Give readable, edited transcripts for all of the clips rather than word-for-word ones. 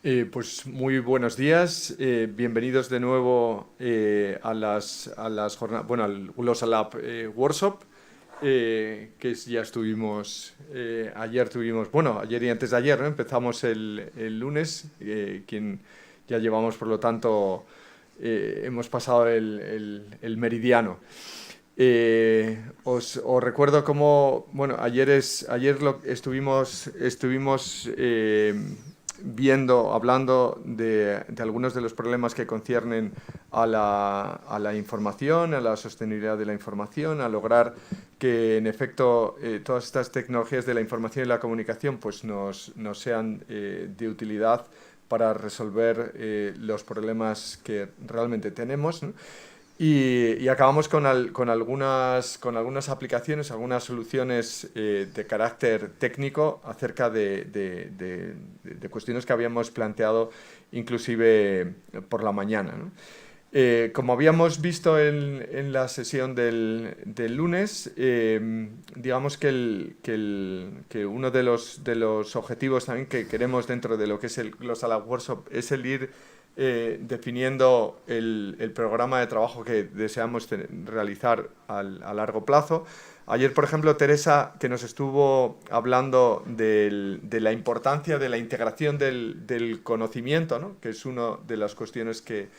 Pues muy buenos días, bienvenidos de nuevo a las jornadas, bueno, al Global Lab Workshop, ya estuvimos, ayer tuvimos, bueno, ayer y antes de ayer, ¿no? Empezamos el lunes, quien ya llevamos, por lo tanto, hemos pasado el meridiano. Os recuerdo cómo, bueno, ayer estuvimos hablando de algunos de los problemas que conciernen a la información, a la sostenibilidad de la información, a lograr que en efecto todas estas tecnologías de la información y la comunicación pues nos sean de utilidad para resolver los problemas que realmente tenemos, ¿no? Y acabamos con algunas aplicaciones, algunas soluciones de carácter técnico acerca de cuestiones que habíamos planteado inclusive por la mañana, ¿no? Como habíamos visto en la sesión del lunes, digamos que uno de los objetivos también que queremos dentro de lo que es el Global Lab Workshop es el ir definiendo el programa de trabajo que deseamos realizar a largo plazo. Ayer, por ejemplo, Teresa, que nos estuvo hablando de la importancia de la integración del conocimiento, ¿no? Que es una de las cuestiones que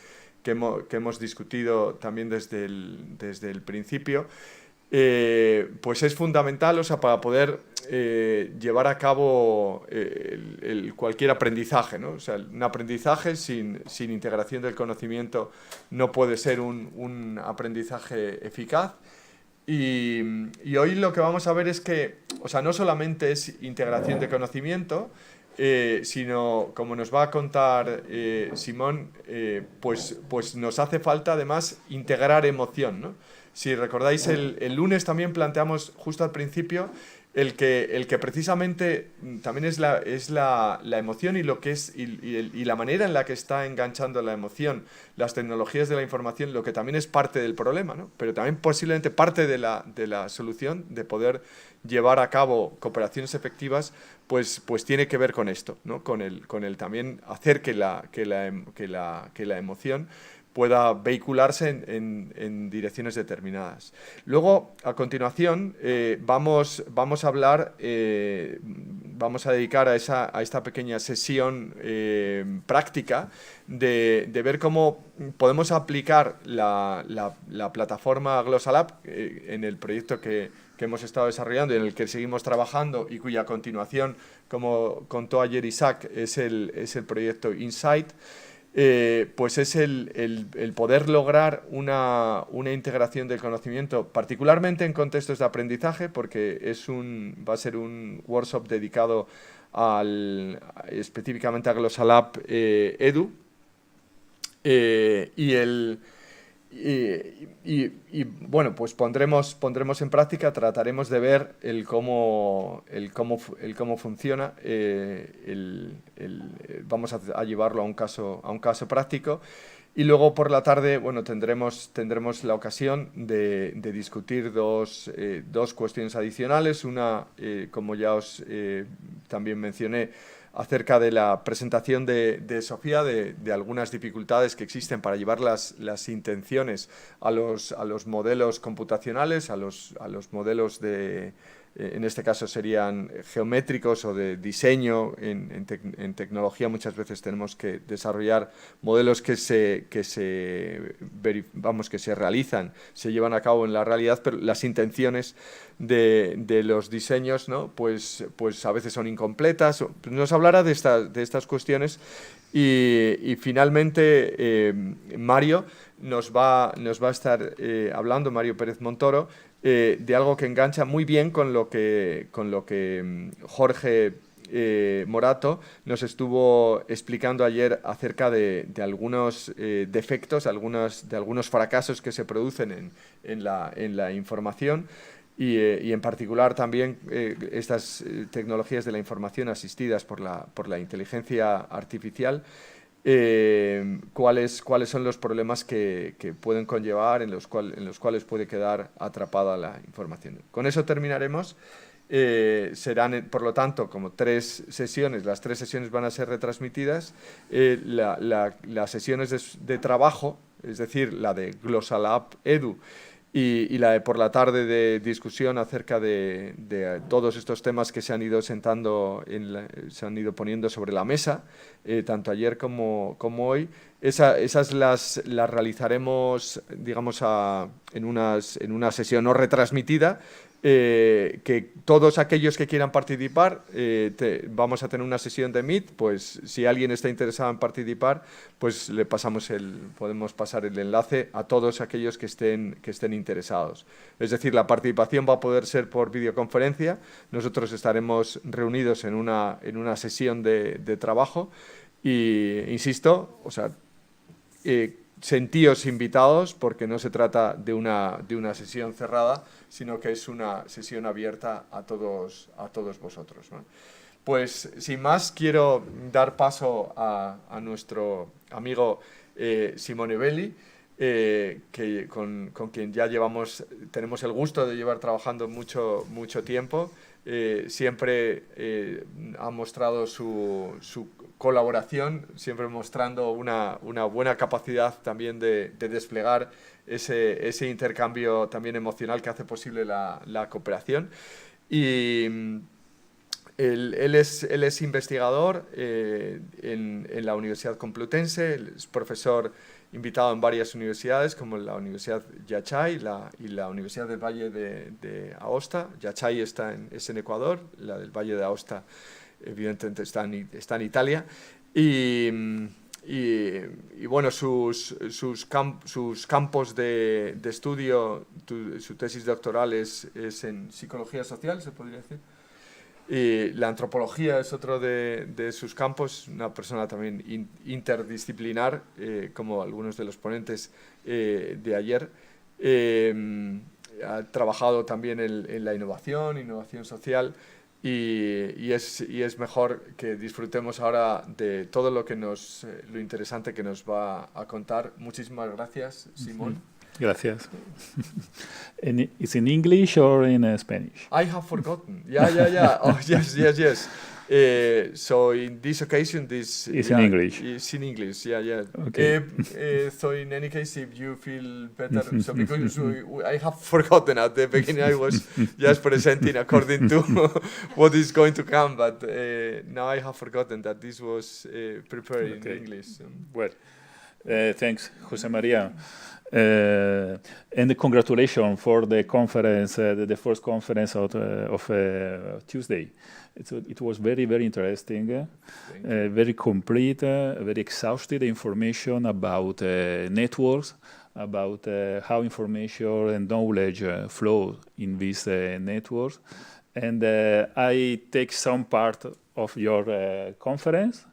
hemos discutido también desde el principio, pues es fundamental, o sea, para poder llevar a cabo cualquier aprendizaje, ¿no? O sea, un aprendizaje sin integración del conocimiento no puede ser un aprendizaje eficaz. Y hoy lo que vamos a ver es que, o sea, no solamente es integración de conocimiento, sino, como nos va a contar Simón, pues nos hace falta además integrar emoción, ¿no? Si recordáis, el lunes también planteamos justo al principio el que precisamente también es la emoción y lo que es y la manera en la que está enganchando la emoción las tecnologías de la información, lo que también es parte del problema, ¿no? Pero también posiblemente parte de la solución de poder llevar a cabo cooperaciones efectivas, pues tiene que ver con esto, ¿no? Con el también hacer que la emoción pueda vehicularse en direcciones determinadas. Luego, a continuación, vamos a hablar, vamos a dedicar a esta pequeña sesión práctica de ver cómo podemos aplicar la plataforma Global Lab en el proyecto que hemos estado desarrollando y en el que seguimos trabajando y cuya continuación, como contó ayer Isaac, es el proyecto Insight. Pues es el poder lograr una integración del conocimiento, particularmente en contextos de aprendizaje, porque va a ser un workshop dedicado específicamente a Global Lab Edu. Bueno, pues pondremos en práctica, trataremos de ver el cómo funciona, vamos a llevarlo a un caso práctico, y luego por la tarde, bueno, tendremos la ocasión de discutir dos cuestiones adicionales. Una, como ya os también mencioné, acerca de la presentación de Sofía, de algunas dificultades que existen para llevar las intenciones a los modelos computacionales, a los modelos en este caso serían geométricos o de diseño. En tecnología muchas veces tenemos que desarrollar modelos que se realizan, se llevan a cabo en la realidad, pero las intenciones de los diseños, ¿no? pues a veces son incompletas. Nos hablará de estas cuestiones y finalmente Mario nos va a estar hablando, Mario Pérez Montoro, de algo que engancha muy bien con lo que Jorge Morato nos estuvo explicando ayer acerca de algunos defectos, de algunos fracasos que se producen en la información. Y en particular también estas tecnologías de la información asistidas por la inteligencia artificial, cuáles son los problemas que pueden conllevar, en los cuales puede quedar atrapada la información. Con eso terminaremos serán, por lo tanto, como 3 sesiones. Las 3 sesiones van a ser retransmitidas. Las sesiones de trabajo, es decir, la de Glossalab Edu y la de por la tarde de discusión acerca de todos estos temas que se han ido sentando, se han ido poniendo sobre la mesa, tanto ayer como hoy. Esas las realizaremos, digamos, en una sesión no retransmitida, que todos aquellos que quieran participar, vamos a tener una sesión de Meet, pues si alguien está interesado en participar, pues podemos pasar el enlace a todos aquellos que estén interesados. Es decir, la participación va a poder ser por videoconferencia. Nosotros estaremos reunidos en una sesión de trabajo y, insisto, o sea, sentíos invitados, porque no se trata de una sesión cerrada, sino que es una sesión abierta a todos vosotros, ¿no? Pues sin más, quiero dar paso a nuestro amigo Simone Belli, con quien ya tenemos el gusto de llevar trabajando mucho tiempo. Siempre ha mostrado su colaboración, siempre mostrando una buena capacidad también de desplegar ese intercambio también emocional que hace posible la cooperación. Y él es investigador en la Universidad Complutense, es profesor invitado en varias universidades, como la Universidad Yachay y la Universidad del Valle de Aosta. Yachay es en Ecuador, la del Valle de Aosta evidentemente está en Italia. Y bueno, sus campos de estudio, su tesis doctoral es en psicología social, se podría decir. Y la antropología es otro de sus campos, una persona también interdisciplinar, como algunos de los ponentes de ayer. Ha trabajado también en la innovación social, y es mejor que disfrutemos ahora de todo lo interesante que nos va a contar. Muchísimas gracias, Simón. Gracias. Is in English or in Spanish? I have forgotten. Yeah. Oh, yes. So in this occasion, it's in English. It's in English. Yeah. Okay. So in any case, if you feel better, so because I have forgotten at the beginning, I was just presenting according to what is going to come, but now I have forgotten that this was prepared in English. Well, thanks, José María. And congratulations for the conference, the first conference of Tuesday. It was very, very interesting, very complete, very exhaustive information about networks, about how information and knowledge flow in these networks. And I take some part of your conference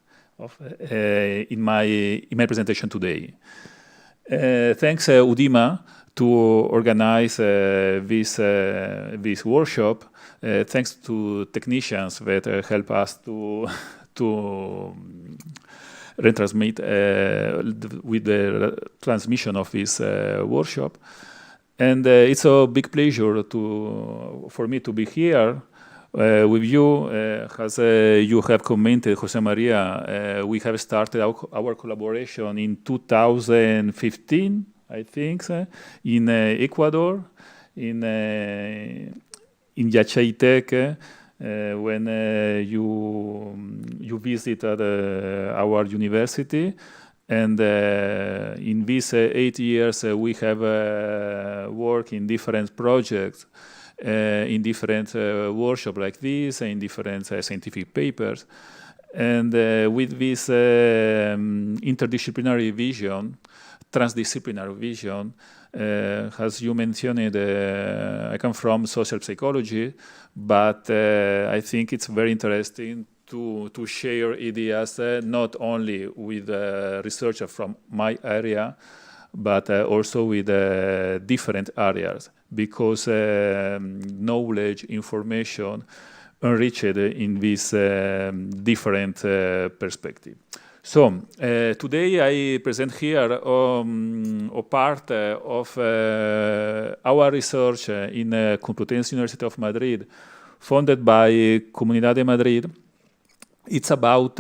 in my presentation today. Thanks Udima to organize this workshop. Thanks to technicians that help us to retransmit with the transmission of this workshop. And it's a big pleasure for me to be here with you. As you have commented, José María, we have started our collaboration in 2015, I think, in Ecuador, in Yachay Tech, when you visited our university. And in these 8 years, we have worked in different projects, in different workshops like this, in different scientific papers. And with this interdisciplinary vision, transdisciplinary vision, as you mentioned, I come from social psychology, but I think it's very interesting to share ideas not only with researchers from my area, but also with different areas, because knowledge, information enriched in this different perspective. So today I present here a part of our research in Complutense University of Madrid founded by Comunidad de Madrid. It's about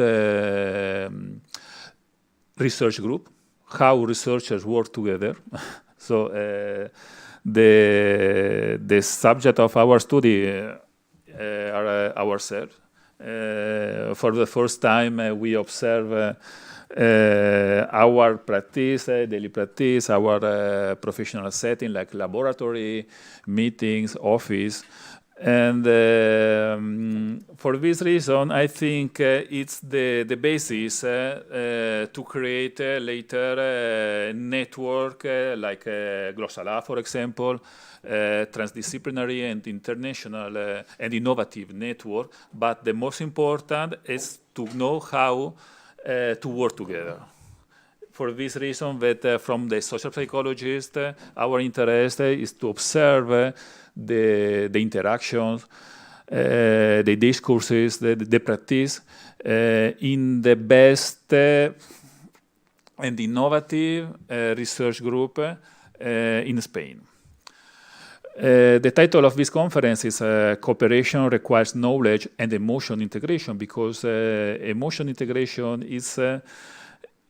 research group, how researchers work together. So the subject of our study are ourselves. For the first time, we observe our practice, daily practice, our professional setting like laboratory, meetings, office. And for this reason, I think it's the basis to create later network like Glossala, for example, transdisciplinary and international and innovative network. But the most important is to know how to work together. For this reason, that from the social psychologist, our interest is to observe the interactions, the discourses, the practice in the best and innovative research group in Spain. The title of this conference is Cooperation Requires Knowledge and Emotion Integration, because emotion integration is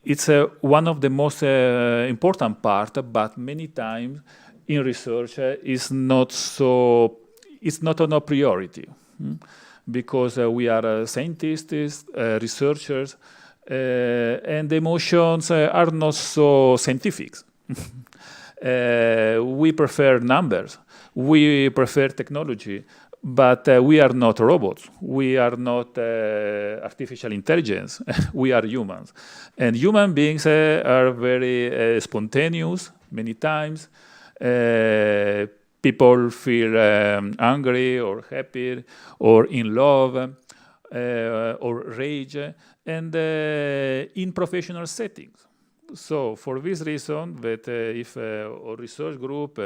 it's one of the most important part, but many times in research it's not a priority, because we are scientists, researchers, and emotions are not so scientific. We prefer numbers, we prefer technology, but we are not robots. We are not artificial intelligence. We are humans. And human beings are very spontaneous many times. People feel angry or happy or in love or rage, and in professional settings. So for this reason, that if a research group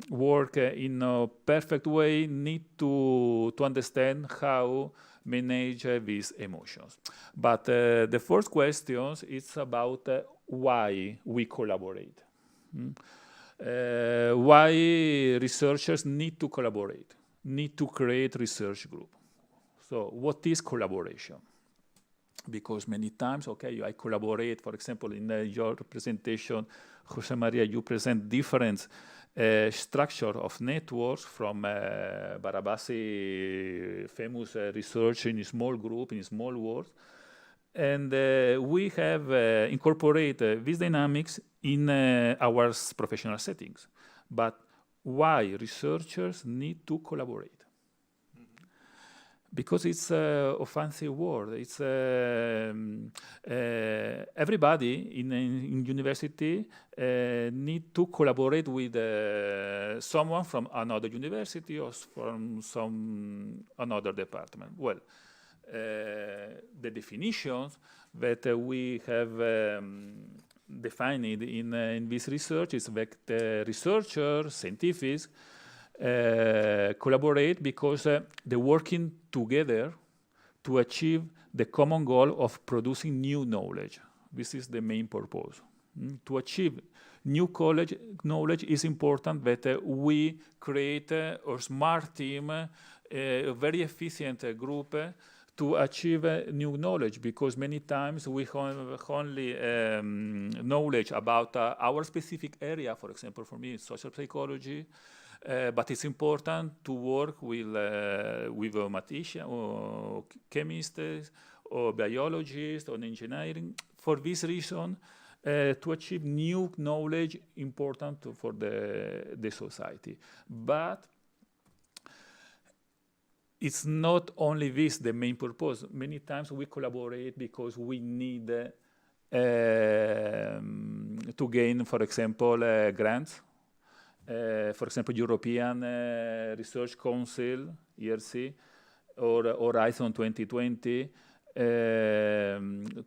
work in a perfect way, need to understand how manage these emotions. But the first question is about why we collaborate. Why researchers need to collaborate, need to create research group. So what is collaboration? Because many times, okay, I collaborate, for example, in your presentation, Jose Maria, you present different structure of networks from Barabasi famous research in a small group, in a small world. And we have incorporated these dynamics in our professional settings. But why researchers need to collaborate? Because it's a fancy word. It's everybody in university need to collaborate with someone from another university or from some another department. Well, the definitions that we have defined in this research is that researchers, scientists, collaborate because they're working together to achieve the common goal of producing new knowledge. This is the main purpose. To achieve new knowledge is important that we create a smart team, a very efficient group to achieve new knowledge, because many times we have only knowledge about our specific area. For example, for me, it's social psychology. But it's important to work with mathematicians or chemists or biologists or engineering. For this reason, to achieve new knowledge important for the society. But it's not only this the main purpose. Many times we collaborate because we need to gain, for example, grants. For example, European Research Council, ERC, or Horizon 2020,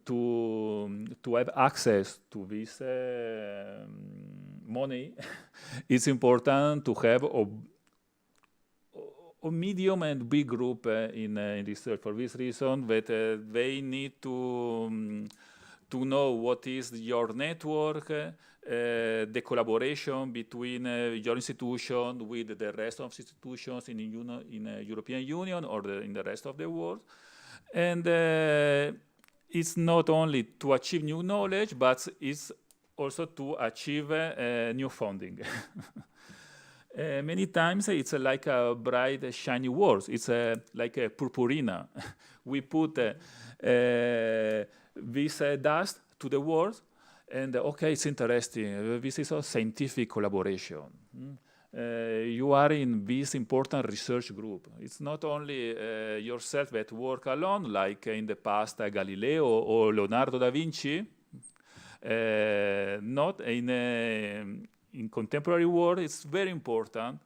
to have access to this money. It's important to have a medium and big group in research. For this reason, that they need to know what is your network, the collaboration between your institution with the rest of institutions in the European Union or in the rest of the world. And it's not only to achieve new knowledge, but it's also to achieve new funding. Many times it's like a bright, shiny world. It's like a purpurina. We put this dust to the world, and okay, it's interesting. This is a scientific collaboration. You are in this important research group. It's not only yourself that work alone, like in the past Galileo or Leonardo da Vinci. Not in contemporary world, it's very important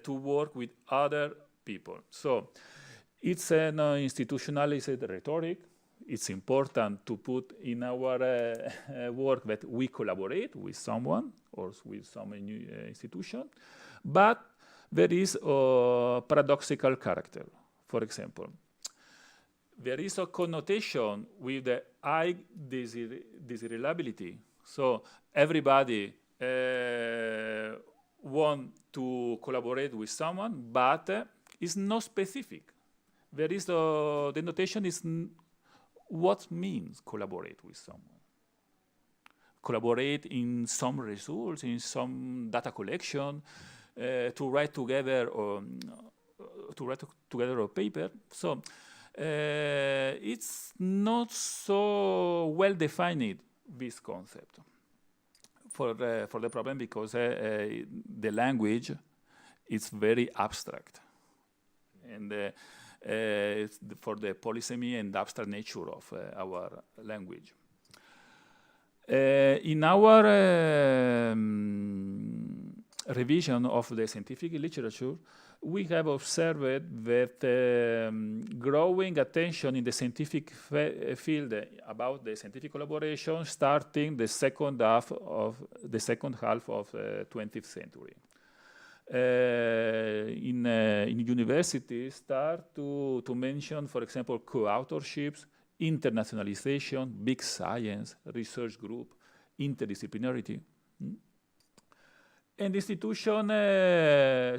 to work with other people. So it's an institutionalized rhetoric. It's important to put in our work that we collaborate with someone or with some institution, but there is a paradoxical character. For example, there is a connotation with the high desirability. So everybody want to collaborate with someone, but it's not specific. There is the notation is what means collaborate with someone. Collaborate in some results, in some data collection, to write together or a paper. So it's not so well defined, this concept for the problem, because the language is very abstract, and it's for the polysemy and abstract nature of our language. In our revision of the scientific literature, we have observed that growing attention in the scientific field about the scientific collaboration starting the second half of the 20th century. In universities, start to mention, for example, co-authorships, internationalization, big science, research group, interdisciplinarity. And institutions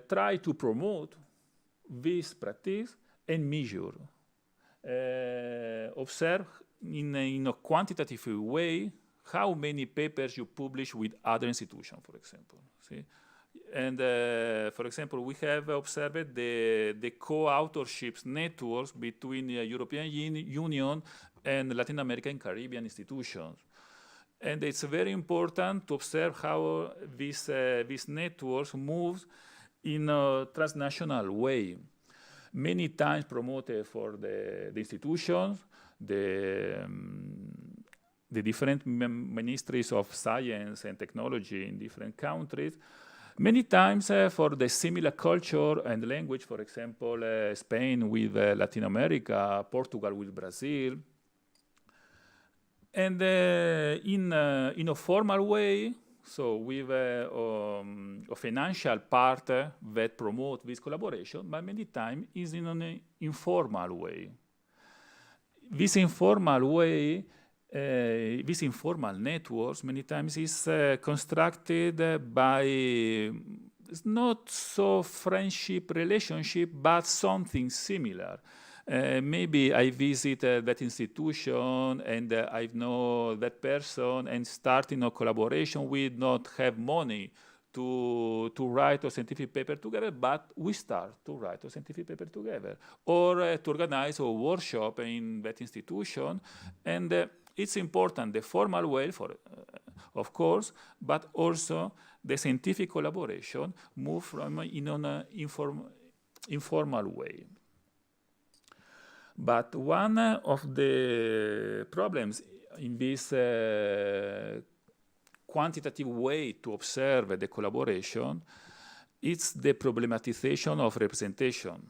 try to promote this practice and measure. Observe in a quantitative way how many papers you publish with other institutions, for example. See? And for example, we have observed the co-authorships networks between the European Union and Latin American and Caribbean institutions. And it's very important to observe how these networks move in a transnational way. Many times promoted for the institutions, the different ministries of science and technology in different countries. Many times for the similar culture and language, for example, Spain with Latin America, Portugal with Brazil. And in a formal way, so with a financial part that promote this collaboration, but many times is in an informal way. This informal way, these informal networks many times is constructed by it's not so friendship relationship, but something similar. Maybe I visit that institution and I know that person and starting a collaboration. We not have money to write a scientific paper together, but we start to write a scientific paper together, or to organize a workshop in that institution. And it's important the formal way, of course, but also the scientific collaboration move from in an informal way. But one of the problems in this quantitative way to observe the collaboration is the problematization of representation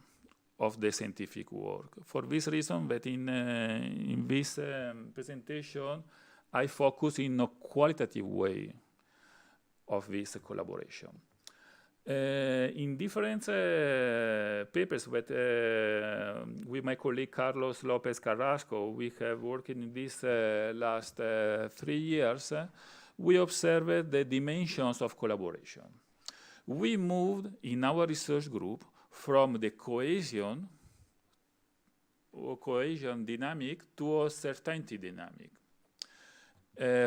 of the scientific work. For this reason, that in this presentation, I focus in a qualitative way of this collaboration. In different papers that with my colleague Carlos Lopez Carrasco, we have worked in this last 3 years. we observed the dimensions of collaboration. We moved in our research group from the cohesion dynamic to a certainty dynamic.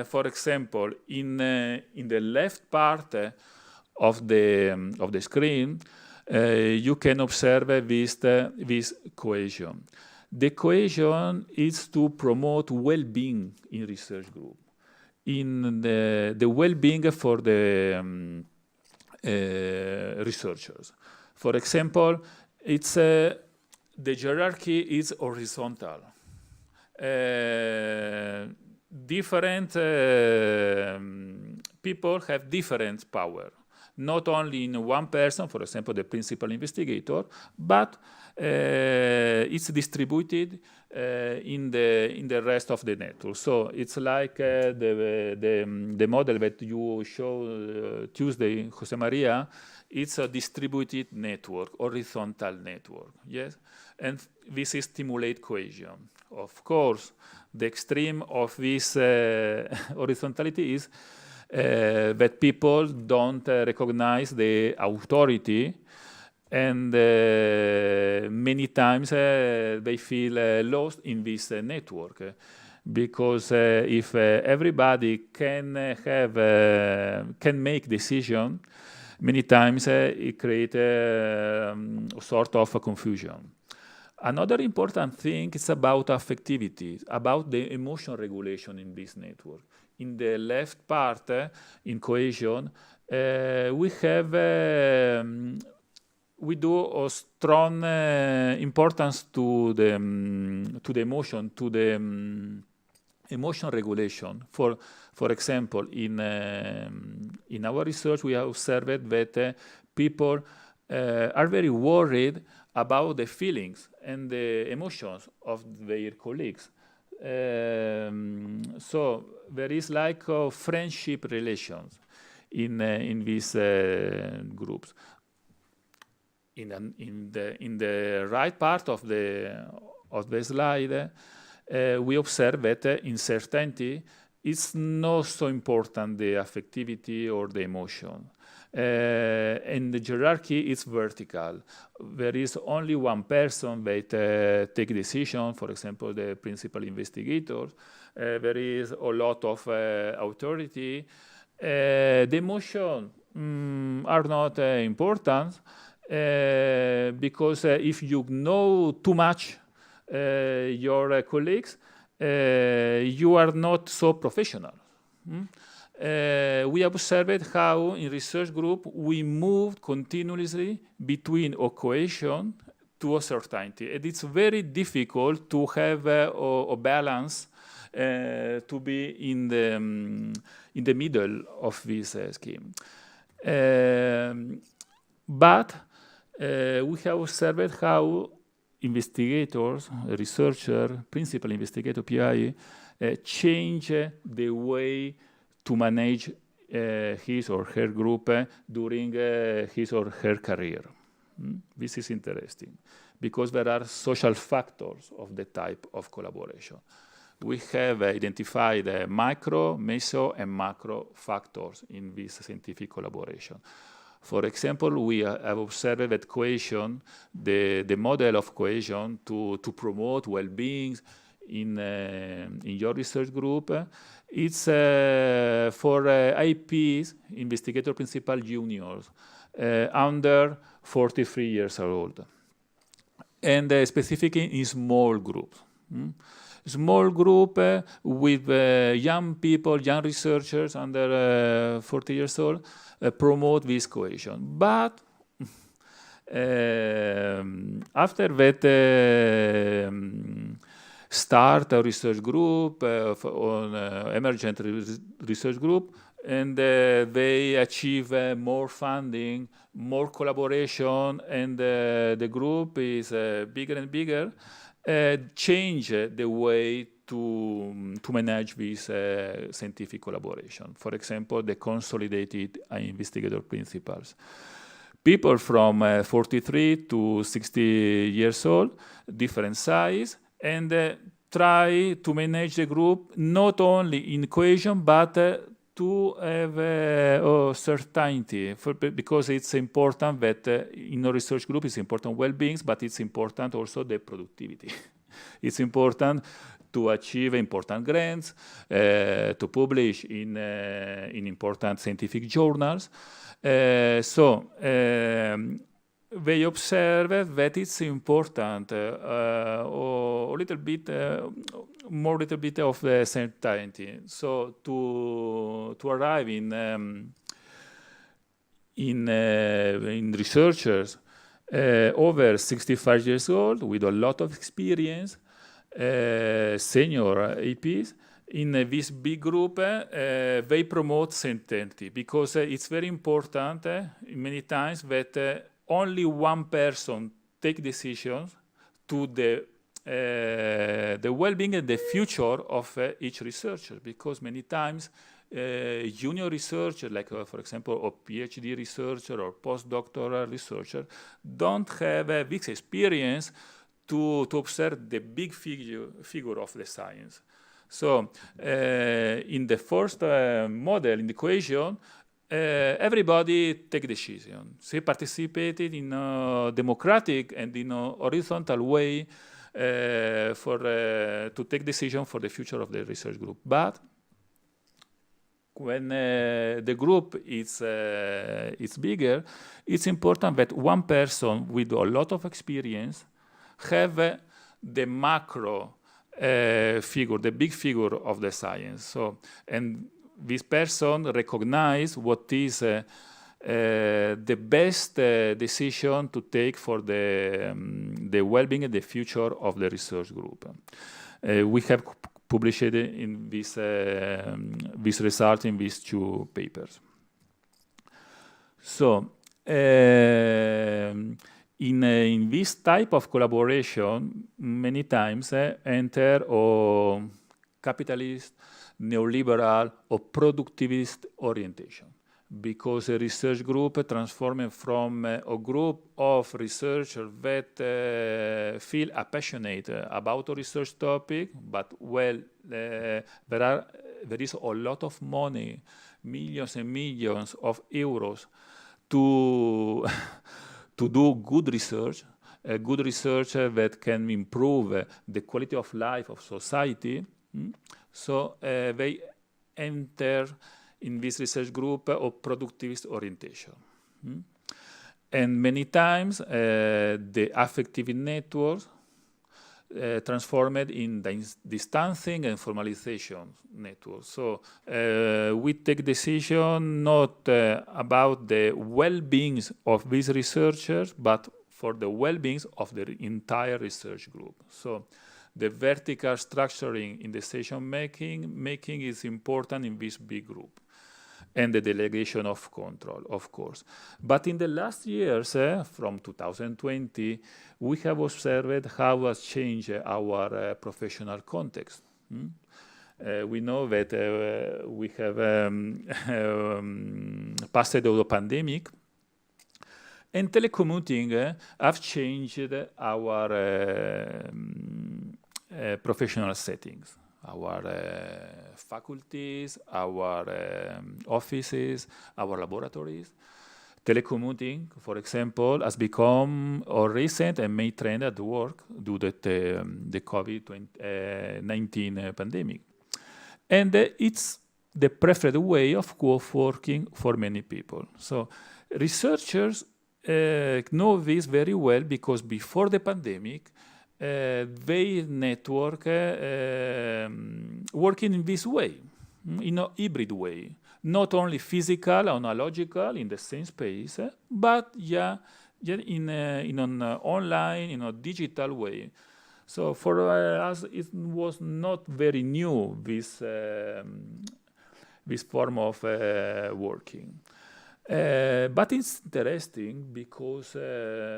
For example, in the left part of the screen, you can observe this cohesion. The cohesion is to promote well-being in research group. In the well-being for the researchers. For example, it's the hierarchy is horizontal. Different people have different power, not only in one person, for example, the principal investigator, but it's distributed in the rest of the network. So it's like the model that you showed Tuesday, Jose Maria. It's a distributed network, horizontal network, yes? And this is stimulate cohesion. Of course, the extreme of this horizontality is that people don't recognize the authority, and many times they feel lost in this network. Because if everybody can make decision, many times it creates a sort of a confusion. Another important thing is about affectivity, about the emotion regulation in this network. In the left part, in cohesion, we do a strong importance to the emotion, to the emotion regulation. For example, in our research, we have observed that people are very worried about the feelings and the emotions of their colleagues. So there is like a friendship relations in these groups. In the right part of the slide, we observe that in certainty, it's not so important the affectivity or the emotion. And the hierarchy is vertical. There is only one person that take decision, for example, the principal investigator. There is a lot of authority. The emotion are not important because if you know too much your colleagues, you are not so professional. We observed how in research group we moved continuously between a cohesion to a certainty. And it's very difficult to have a balance to be in the middle of this scheme. But we have observed how investigators, researchers, principal investigator, PI, change the way to manage his or her group during his or her career. This is interesting because there are social factors of the type of collaboration. We have identified micro, meso, and macro factors in this scientific collaboration. For example, we have observed that cohesion, the model of cohesion to promote well-being in your research group, it's for IPs, investigator principal juniors, under 43 years old, and specifically in small groups. Small group with young people, young researchers under 40 years old promote this cohesion. But after that start a research group, on emergent research group, and they achieve more funding, more collaboration, and the group is bigger and bigger, change the way to manage this scientific collaboration. For example, the consolidated investigator principles. People from 43 to 60 years old, different size, and try to manage the group not only in cohesion, but to have certainty, because it's important that in a research group it's important well-being, but it's important also the productivity. It's important to achieve important grants, to publish in important scientific journals. They observe that it's important a little bit of the certainty. So to arrive in researchers over 65 years old with a lot of experience, senior APs, in this big group, they promote certainty, because it's very important many times that only one person take decisions to the well-being and the future of each researcher, because many times junior researcher, like for example a PhD researcher or postdoctoral researcher, don't have this experience to observe the big figure of the science. So in the first model, in the equation, everybody take decision. They participated in a democratic and in a horizontal way to take decision for the future of the research group. But when the group is bigger, it's important that one person with a lot of experience have the macro figure, the big figure of the science. So, and this person recognize what is the best decision to take for the well-being and the future of the research group. We have published in this result in these two papers. So in this type of collaboration, many times enter a capitalist, neoliberal, or productivist orientation, because a research group transformed from a group of researchers that feel passionate about a research topic, but there is a lot of money, millions and millions of euros to do good research, good research that can improve the quality of life of society. So they enter in this research group of productivist orientation. And many times the affective networks transformed in distancing and formalization networks. So we take decision not about the well-being of these researchers, but for the well-being of the entire research group. So the vertical structuring in decision making is important in this big group, and the delegation of control, of course. But in the last years, from 2020, we have observed how has changed our professional context. We know that we have passed the pandemic, and telecommuting have changed our professional settings, our faculties, our offices, our laboratories. Telecommuting, for example, has become a recent and main trend at work due to the COVID-19 pandemic. And it's the preferred way of working for many people. So researchers know this very well, because before the pandemic, they network working in this way, in a hybrid way, not only physical, analogical, in the same space, but in an online, in a digital way. So for us, it was not very new, this form of working. But it's interesting because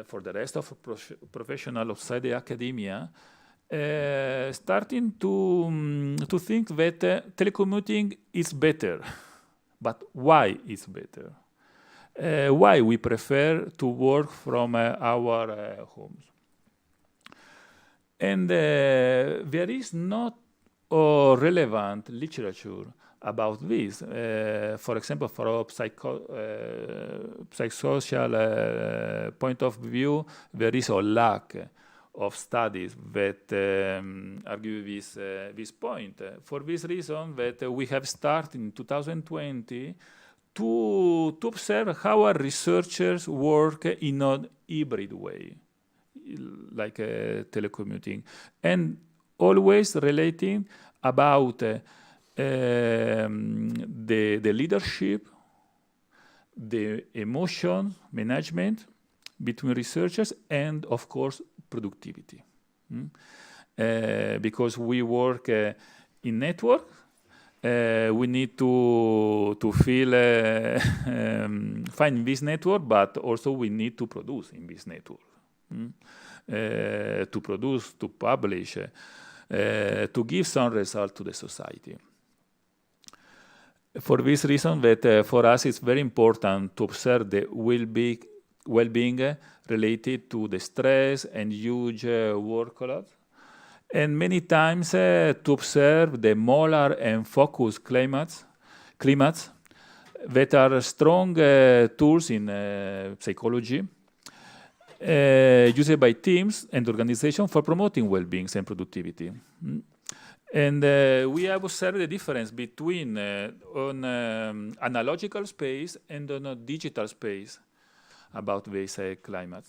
for the rest of professionals outside the academia, starting to think that telecommuting is better. But why it's better? Why we prefer to work from our homes? And there is not a relevant literature about this. For example, from a psychosocial point of view, there is a lack of studies that argue this point. For this reason, that we have started in 2020 to observe how our researchers work in an hybrid way, like telecommuting, and always relating about the leadership, the emotion management between researchers, and of course productivity. Because we work in network, we need to feel find this network, but also we need to produce in this network. To produce, to publish, to give some result to the society. For this reason, that for us it's very important to observe the well-being related to the stress and huge workload, and many times to observe the molar and focus climates that are strong tools in psychology, used by teams and organizations for promoting well-being and productivity. And we have observed the difference between on analogical space and on a digital space about this climate.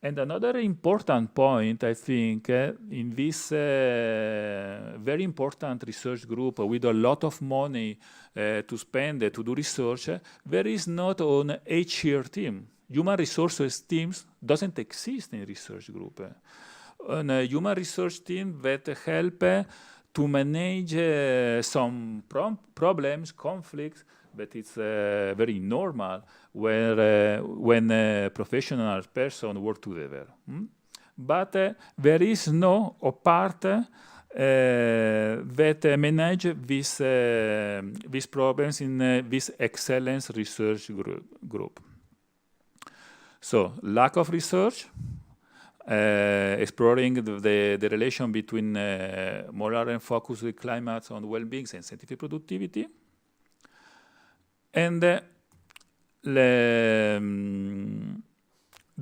And another important point, I think, in this very important research group with a lot of money to spend to do research, there is not an HR team. Human resources teams doesn't exist in research group. A human research team that help to manage some problems, conflicts, but it's very normal when professional person work together. But there is no a part that manage these problems in this excellence research group. So lack of research, exploring the relation between moral and focus with climate on well-being and scientific productivity, and the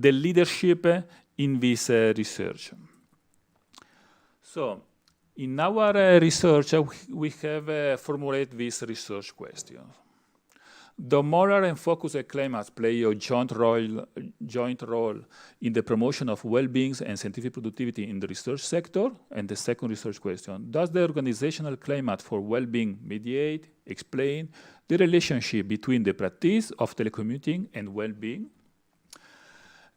leadership in this research. So in our research, we have formulated this research question. The moral and focus claimants play a joint role in the promotion of well-being and scientific productivity in the research sector. And the second research question, does the organizational climate for well-being mediate, explain the relationship between the practice of telecommuting and well-being?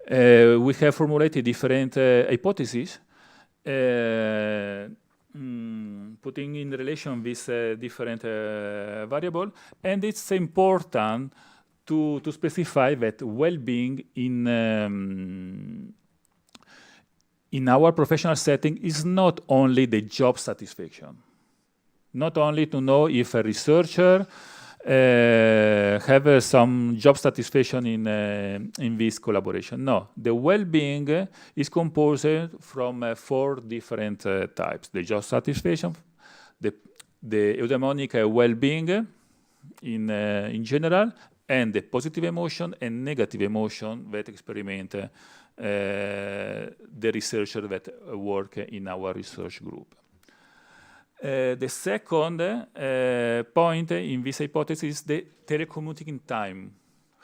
We have formulated different hypotheses, putting in relation this different variable, and it's important to specify that well-being in our professional setting is not only the job satisfaction, not only to know if a researcher have some job satisfaction in this collaboration. No, the well-being is composed from 4 different types: the job satisfaction, the eudaimonic well-being in general, and the positive emotion and negative emotion that experiment the researchers that work in our research group. The second point in this hypothesis is the telecommuting time.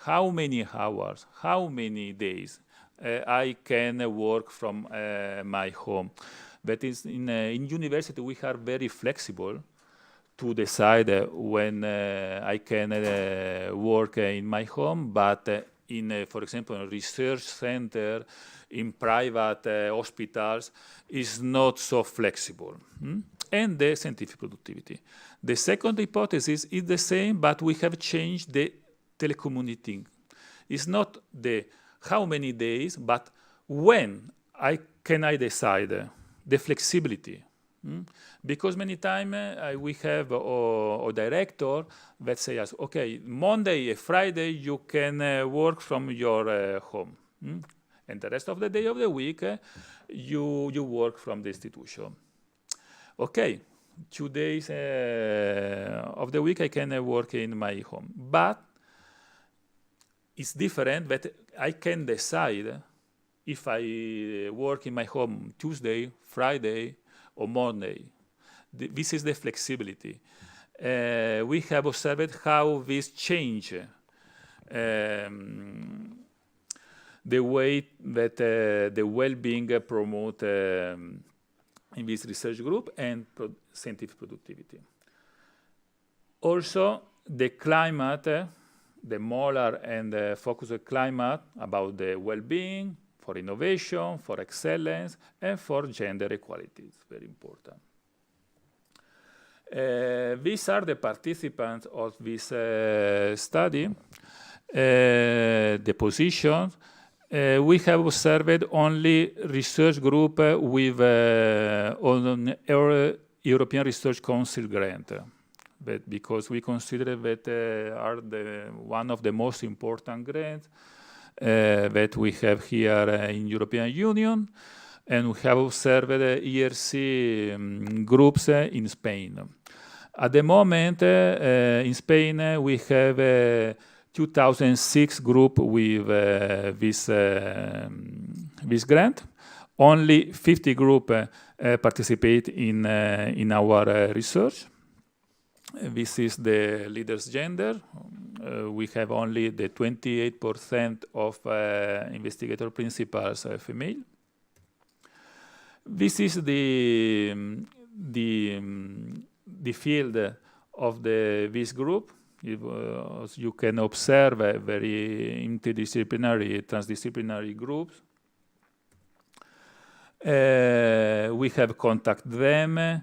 How many hours, how many days I can work from my home. That is, in university we are very flexible to decide when I can work in my home, but in, for example, a research center, in private hospitals, is not so flexible. And the scientific productivity. The second hypothesis is the same, but we have changed the telecommuting. It's not the how many days, but when can I decide, the flexibility. Because many times we have a director that says, okay, Monday and Friday you can work from your home. And the rest of the day of the week you work from the institution. Okay, 2 days of the week I can work in my home. But it's different that I can decide if I work in my home Tuesday, Friday, or Monday. This is the flexibility. We have observed how this change the way that the well-being promote in this research group and scientific productivity. Also, the climate, the molar and focused climate about the well-being, for innovation, for excellence, and for gender equality. It's very important. These are the participants of this study. The positions. We have observed only research group with on European Research Council grant, but because we consider that are one of the most important grants that we have here in European Union, and we have observed ERC groups in Spain. At the moment, in Spain, we have 2006 group with this grant. Only 50 group participate in our research. This is the leaders gender. We have only the 28% of investigator principals female. This is the field of this group. As you can observe, very interdisciplinary, transdisciplinary groups. We have contacted them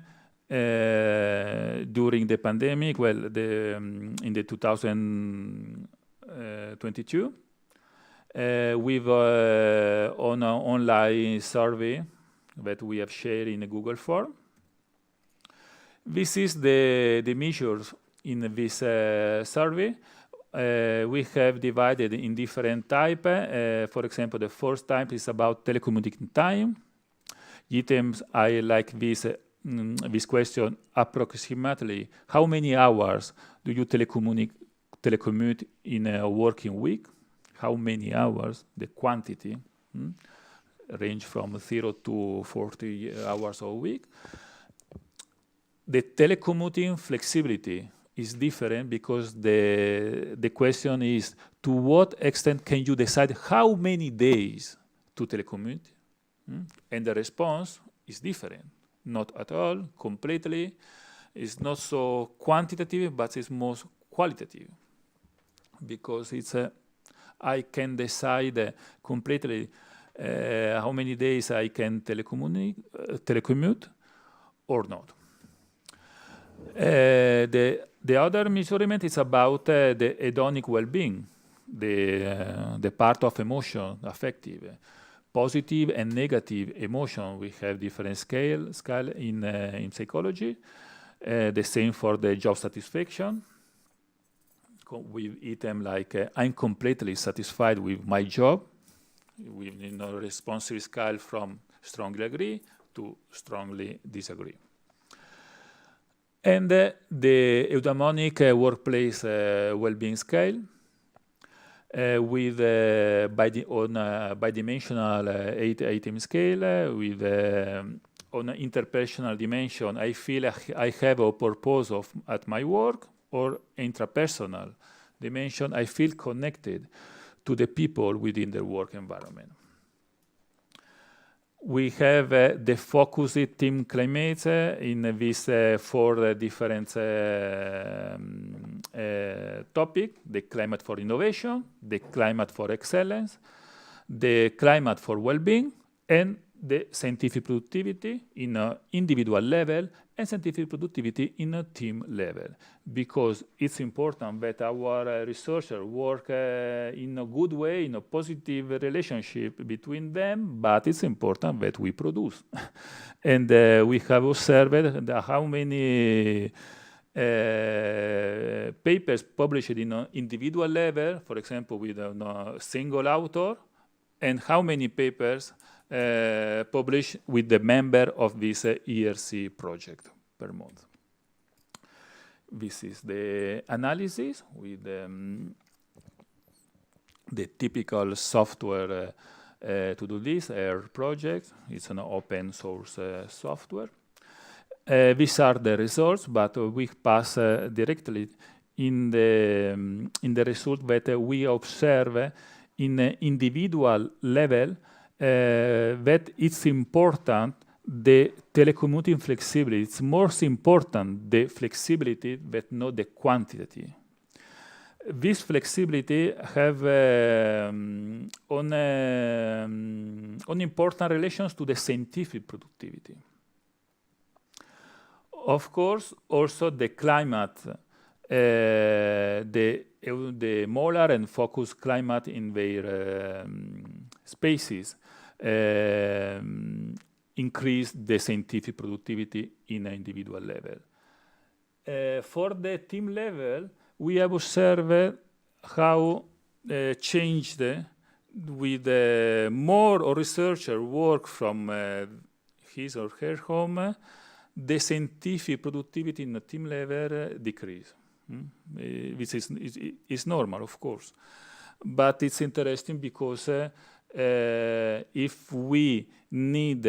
during the pandemic, well, in the 2022, with on an online survey that we have shared in a Google form. This is the measures in this survey. We have divided in different types. For example, the first type is about telecommuting time. Items I like this question approximately. How many hours do you telecommute in a working week? How many hours? The quantity range from 0 to 40 hours a week. The telecommuting flexibility is different because the question is, to what extent can you decide how many days to telecommute? And the response is different. Not at all, completely. It's not so quantitative, but it's most qualitative. Because it's I can decide completely how many days I can telecommute or not. The other measurement is about the hedonic well-being, the part of emotion, affective. Positive and negative emotion, we have different scale in psychology. The same for the job satisfaction. With item like I'm completely satisfied with my job. We need a responsive scale from strongly agree to strongly disagree. And the eudaimonic workplace well-being scale with bidimensional 8-item scale with on an interpersonal dimension. I feel I have a purpose at my work, or intrapersonal dimension. I feel connected to the people within the work environment. We have the focused team climate in these 4 different topics: the climate for innovation, the climate for excellence, the climate for well-being, and the scientific productivity in an individual level and scientific productivity in a team level. Because it's important that our researchers work in a good way, in a positive relationship between them, but it's important that we produce. And we have observed how many papers published in an individual level, for example, with a single author, and how many papers published with the member of this ERC project. per month. This is the analysis with the typical software to do this, Air project. It's an open source software. These are the results, but we pass directly in the result that we observe in an individual level that it's important the telecommuting flexibility. It's most important the flexibility, but not the quantity. This flexibility have on important relations to the scientific productivity. Of course, also the climate, the molar and focus climate in their spaces increase the scientific productivity in an individual level. For the team level, we have observed how changed with more researcher work from his or her home, the scientific productivity in the team level decrease. Which is normal, of course. But it's interesting because if we need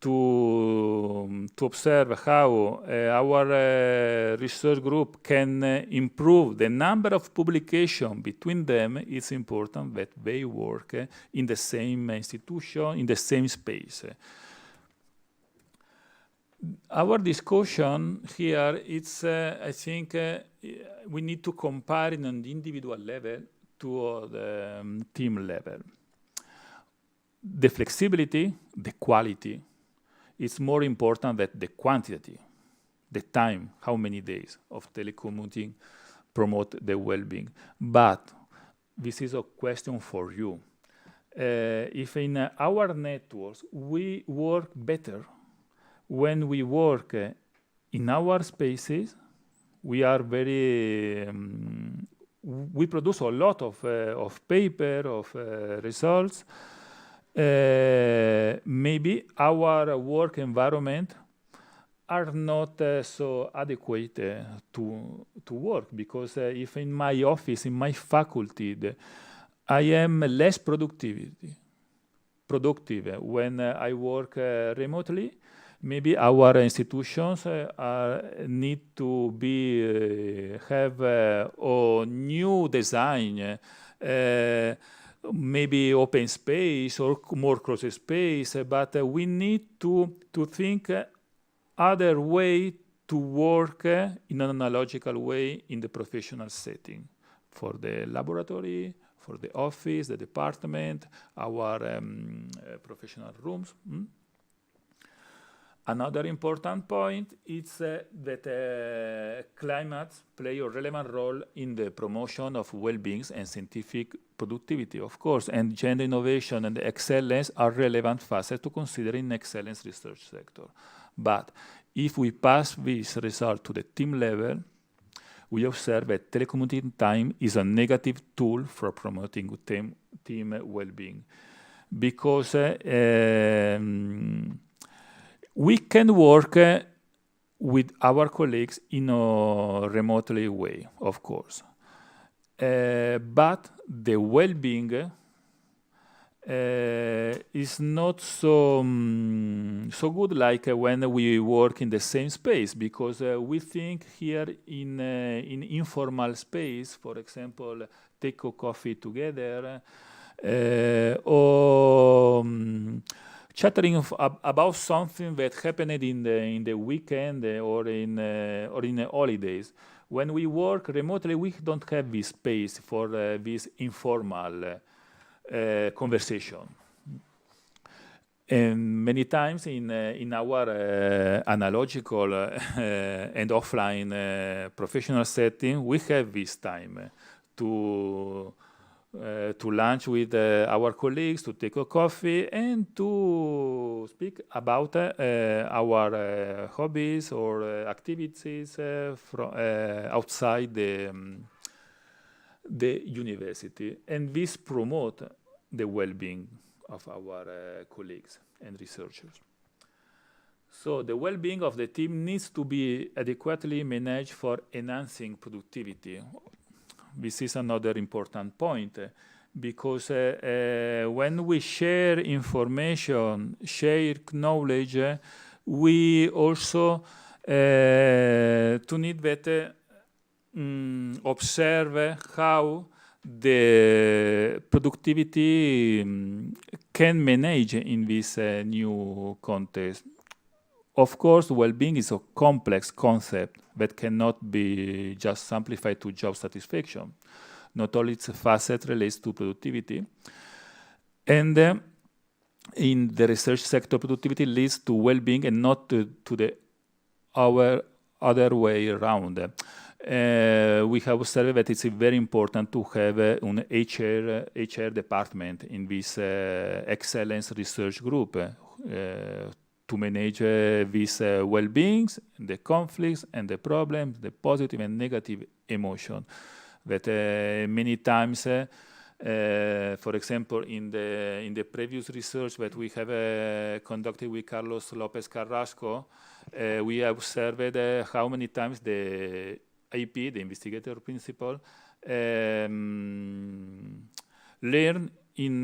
to observe how our research group can improve the number of publications between them, it's important that they work in the same institution, in the same space. Our discussion here, it's, I think, we need to compare in an individual level to the team level. The flexibility, the quality, is more important than the quantity, the time, how many days of telecommuting promote the well-being. But this is a question for you. If in our networks we work better, when we work in our spaces, we are very, we produce a lot of paper, of results. Maybe our work environment are not so adequate to work, because if in my office, in my faculty, I am less productive when I work remotely. Maybe our institutions need to have a new design, maybe open space or more closed space, but we need to think other way to work in an analogical way in the professional setting, for the laboratory, for the office, the department, our professional rooms. Another important point is that climates play a relevant role in the promotion of well-being and scientific productivity, of course, and gender innovation and excellence are relevant facets to consider in excellence research sector. But if we pass this result to the team level, we observe that telecommuting time is a negative tool for promoting team well-being, because we can work with our colleagues in a remotely way, of course. But the well-being is not so good like when we work in the same space, because we think here in informal space, for example, take a coffee together, or chattering about something that happened in the weekend or in the holidays. When we work remotely, we don't have this space for this informal conversation. And many times in our analogical and offline professional setting, we have this time to lunch with our colleagues, to take a coffee, and to speak about our hobbies or activities from outside the university. And this promotes the well-being of our colleagues and researchers. So the well-being of the team needs to be adequately managed for enhancing productivity. This is another important point because when we share information, share knowledge, we also to need better observe how the productivity can manage in this new context. Of course, well-being is a complex concept that cannot be just simplified to job satisfaction. Not all its facet relates to productivity. And in the research sector, productivity leads to well-being and not to the other way around. We have observed that it's very important to have an HR department in this excellence research group to manage these well-beings, the conflicts and the problems, the positive and negative emotion. That many times, for example, in the previous research that we have conducted with Carlos Lopez Carrasco, we observed how many times the IP, the investigator principal, learn in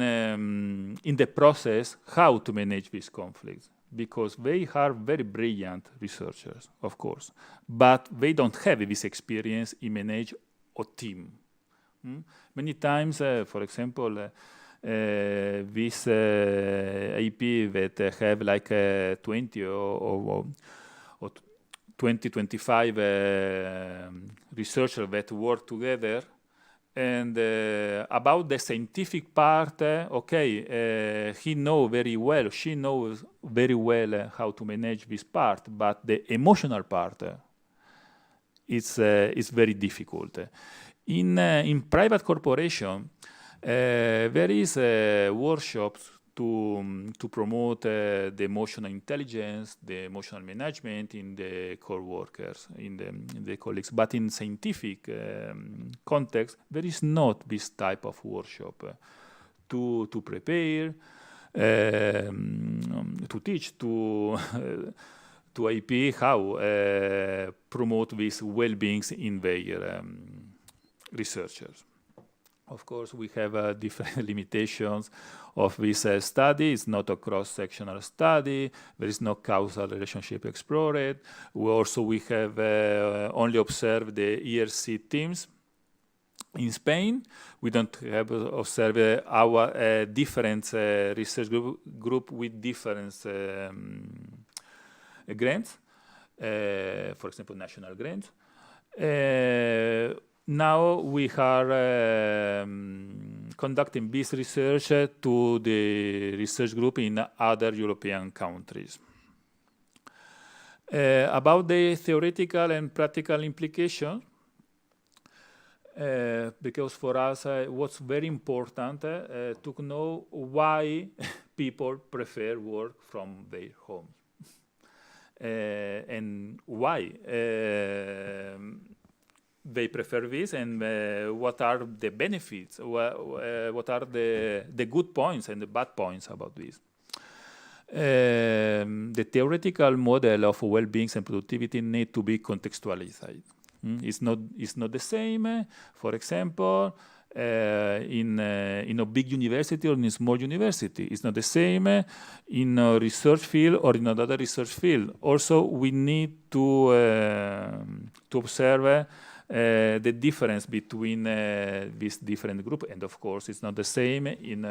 the process how to manage these conflicts, because they are very brilliant researchers, of course, but they don't have this experience in manage a team. Many times, for example, this IP that have like 20 or 20, 25 researchers that work together. And about the scientific part, he knows very well, she knows very well how to manage this part, but the emotional part is very difficult. In private corporation, there is workshops to promote the emotional intelligence, the emotional management in the co-workers, in the colleagues. But in scientific context, there is not this type of workshop to prepare, to teach, to IP how promote these well-beings in their researchers. Of course, we have different limitations of this study. It's not a cross-sectional study. There is no causal relationship explored. We have only observed the ERC teams in Spain. We don't have observed our different research group with different grants, for example, national grants. Now we are conducting this research to the research group in other European countries. About the theoretical and practical implications, because for us what's very important to know why people prefer work from their homes and why they prefer this, and what are the benefits, what are the good points and the bad points about this. The theoretical model of well-being and productivity need to be contextualized. It's not the same, for example, in a big university or in a small university. It's not the same in a research field or in another research field. Also, we need to observe the difference between these different groups, and of course it's not the same in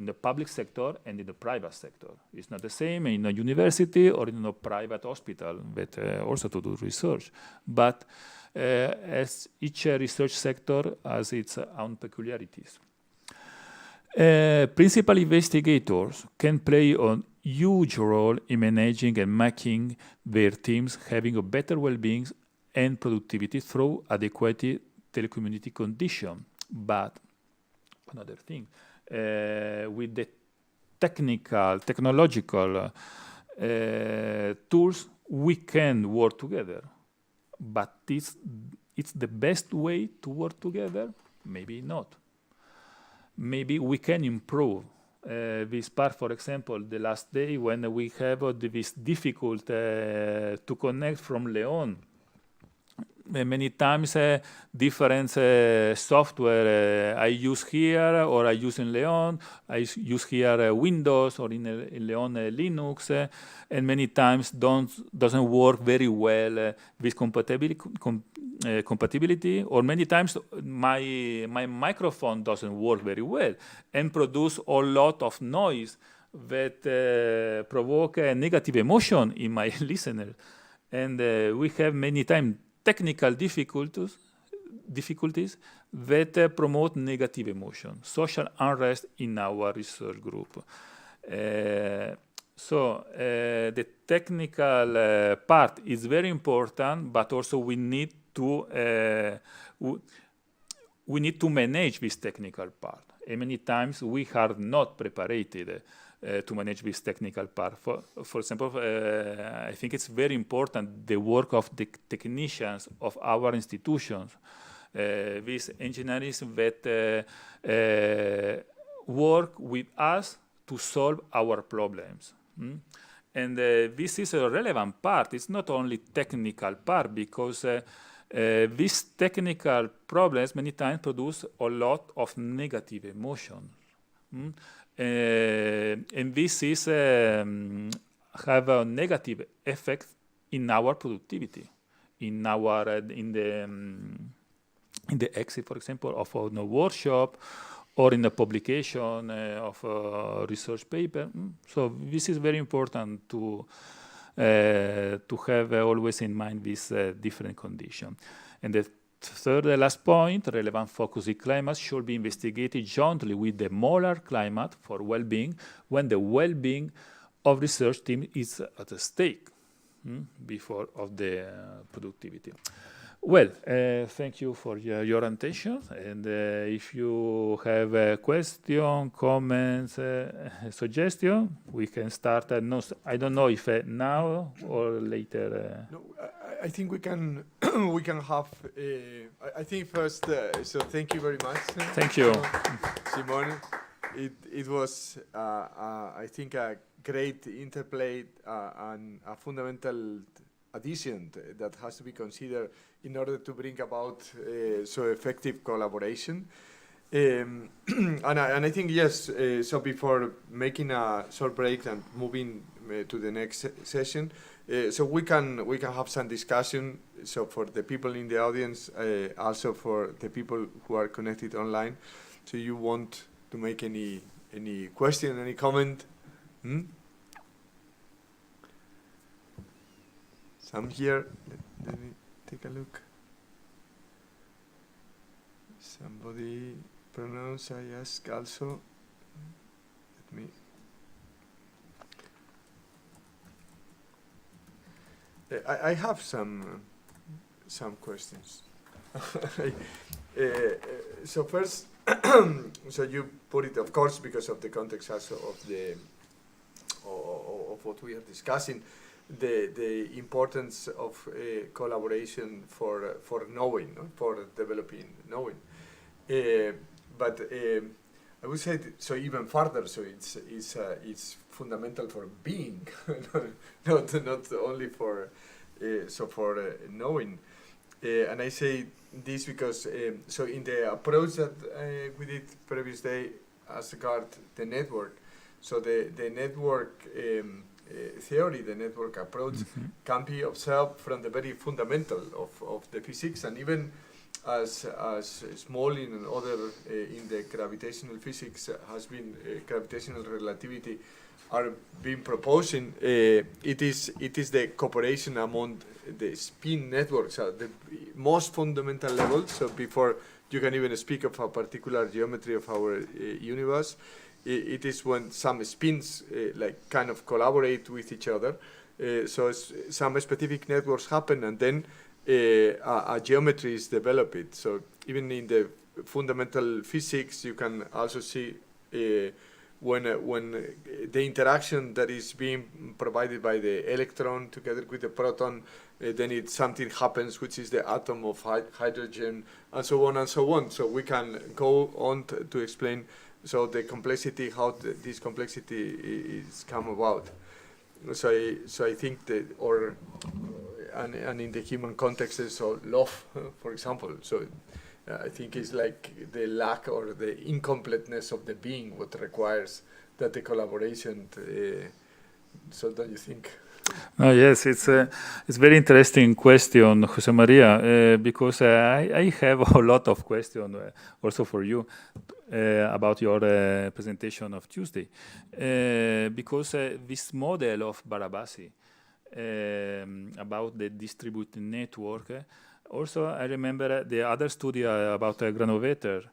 the public sector and in the private sector. It's not the same in a university or in a private hospital that also to do research. But as each research sector has its own peculiarities. Principal investigators can play a huge role in managing and making their teams having a better well-being and productivity through adequate telecommunity condition. But another thing, with the technological tools, we can work together. But it's the best way to work together? Maybe not. Maybe we can improve this part, for example, the last day when we have this difficult to connect from Leon. Many times different software I use here or I use in Leon. I use here Windows or in Leon Linux, and many times doesn't work very well with compatibility, or many times my microphone doesn't work very well and produce a lot of noise that provoke a negative emotion in my listener. And we have many times technical difficulties that promote negative emotion, social unrest in our research group. So the technical part is very important, but also we need to manage this technical part. And many times we are not prepared to manage this technical part. For example, I think it's very important the work of the technicians of our institutions, these engineers that work with us to solve our problems. And this is a relevant part. It's not only technical part, because these technical problems many times produce a lot of negative emotion. And this is have a negative effect in our productivity, in the exit, for example, of a workshop, or in the publication of a research paper. So this is very important to have always in mind this different condition. And the third and last point, relevant focus in climate should be investigated jointly with the molar climate for well-being when the well-being of research team is at stake before of the productivity. Well, thank you for your attention. And if you have a question, comments, suggestion, we can start. I don't know if now or later. No, I think we can we can have. I think first. So thank you very much. Thank you, Simone. It was I think a great interplay and a fundamental addition that has to be considered in order to bring about so effective collaboration. And I think, yes, so before making a short break and moving to the next session, so we can have some discussion, so for the people in the audience, also for the people who are connected online. So you want to make any question, any comment? Some here. Let me take a look. Somebody pronounce, I ask also. Let me. I have some questions. So first, so you put it, of course, because of the context also of what we are discussing, the importance of collaboration for knowing, no? For developing knowing. But I would say so even further. So it's fundamental for being, not only for knowing. And I say this because so in the approach that we did previous day as regard the network, so the network theory, the network approach can be observed from the very fundamental of the physics, and even as small in other in the gravitational physics has been gravitational relativity are being proposing. It is the cooperation among the spin networks at the most fundamental level. So before you can even speak of a particular geometry of our universe, it is when some spins like kind of collaborate with each other. So some specific networks happen, and then a geometry is developed. So even in the fundamental physics, you can also see when the interaction that is being provided by the electron together with the proton, then something happens, which is the atom of hydrogen, and so on and so on. So we can go on to explain so the complexity, how this complexity is come about. So I think that, and in the human context, so love, for example. So I think it's like the lack or the incompleteness of the being what requires that the collaboration. So don't you think? Oh, yes, it's very interesting question, Jose Maria, because I have a lot of questions also for you about your presentation of Tuesday, because this model of Barabasi about the distributed network. Also, I remember the other study about Granovetter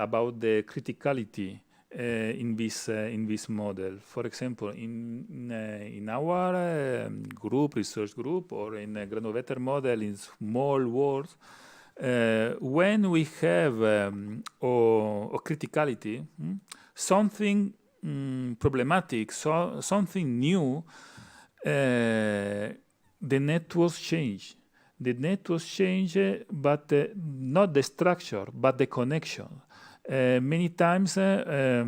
about the criticality in this model. For example, in our research group, or in a Granovetter model in small words, when we have a criticality, something problematic, something new, the networks change. The networks change, but not the structure, but the connection. Many times, a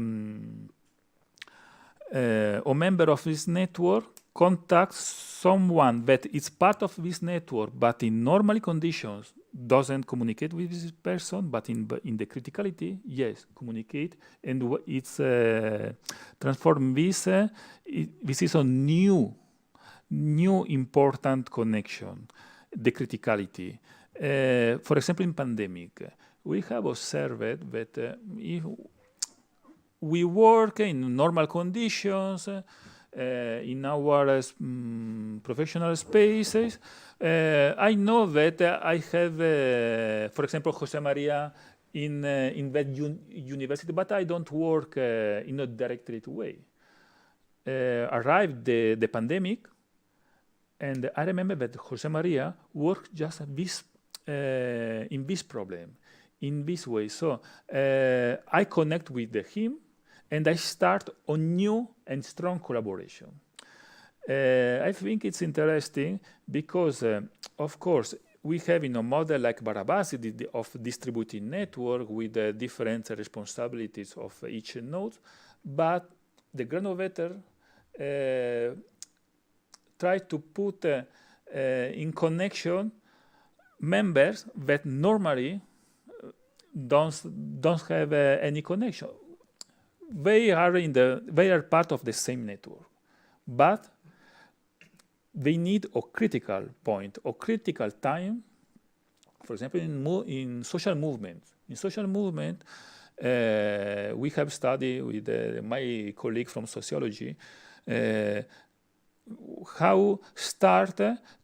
member of this network contacts someone that is part of this network, but in normal conditions doesn't communicate with this person, but in the criticality, yes, communicate, and it's transform this. This is a new important connection, the criticality. For example, in pandemic, we have observed that if we work in normal conditions, in our professional spaces, I know that I have, for example, Jose Maria in that university, but I don't work in a directed way. Arrived the pandemic, and I remember that Jose Maria worked just this in this problem, in this way. So I connect with him, and I start a new and strong collaboration. I think it's interesting because, of course, we have in a model like Barabasi of distributed network with different responsibilities of each node, but the Granovetter try to put in connection members that normally don't have any connection. They are part of the same network, but they need a critical point, a critical time. For example, in social movement. In social movement, we have studied with my colleague from sociology how start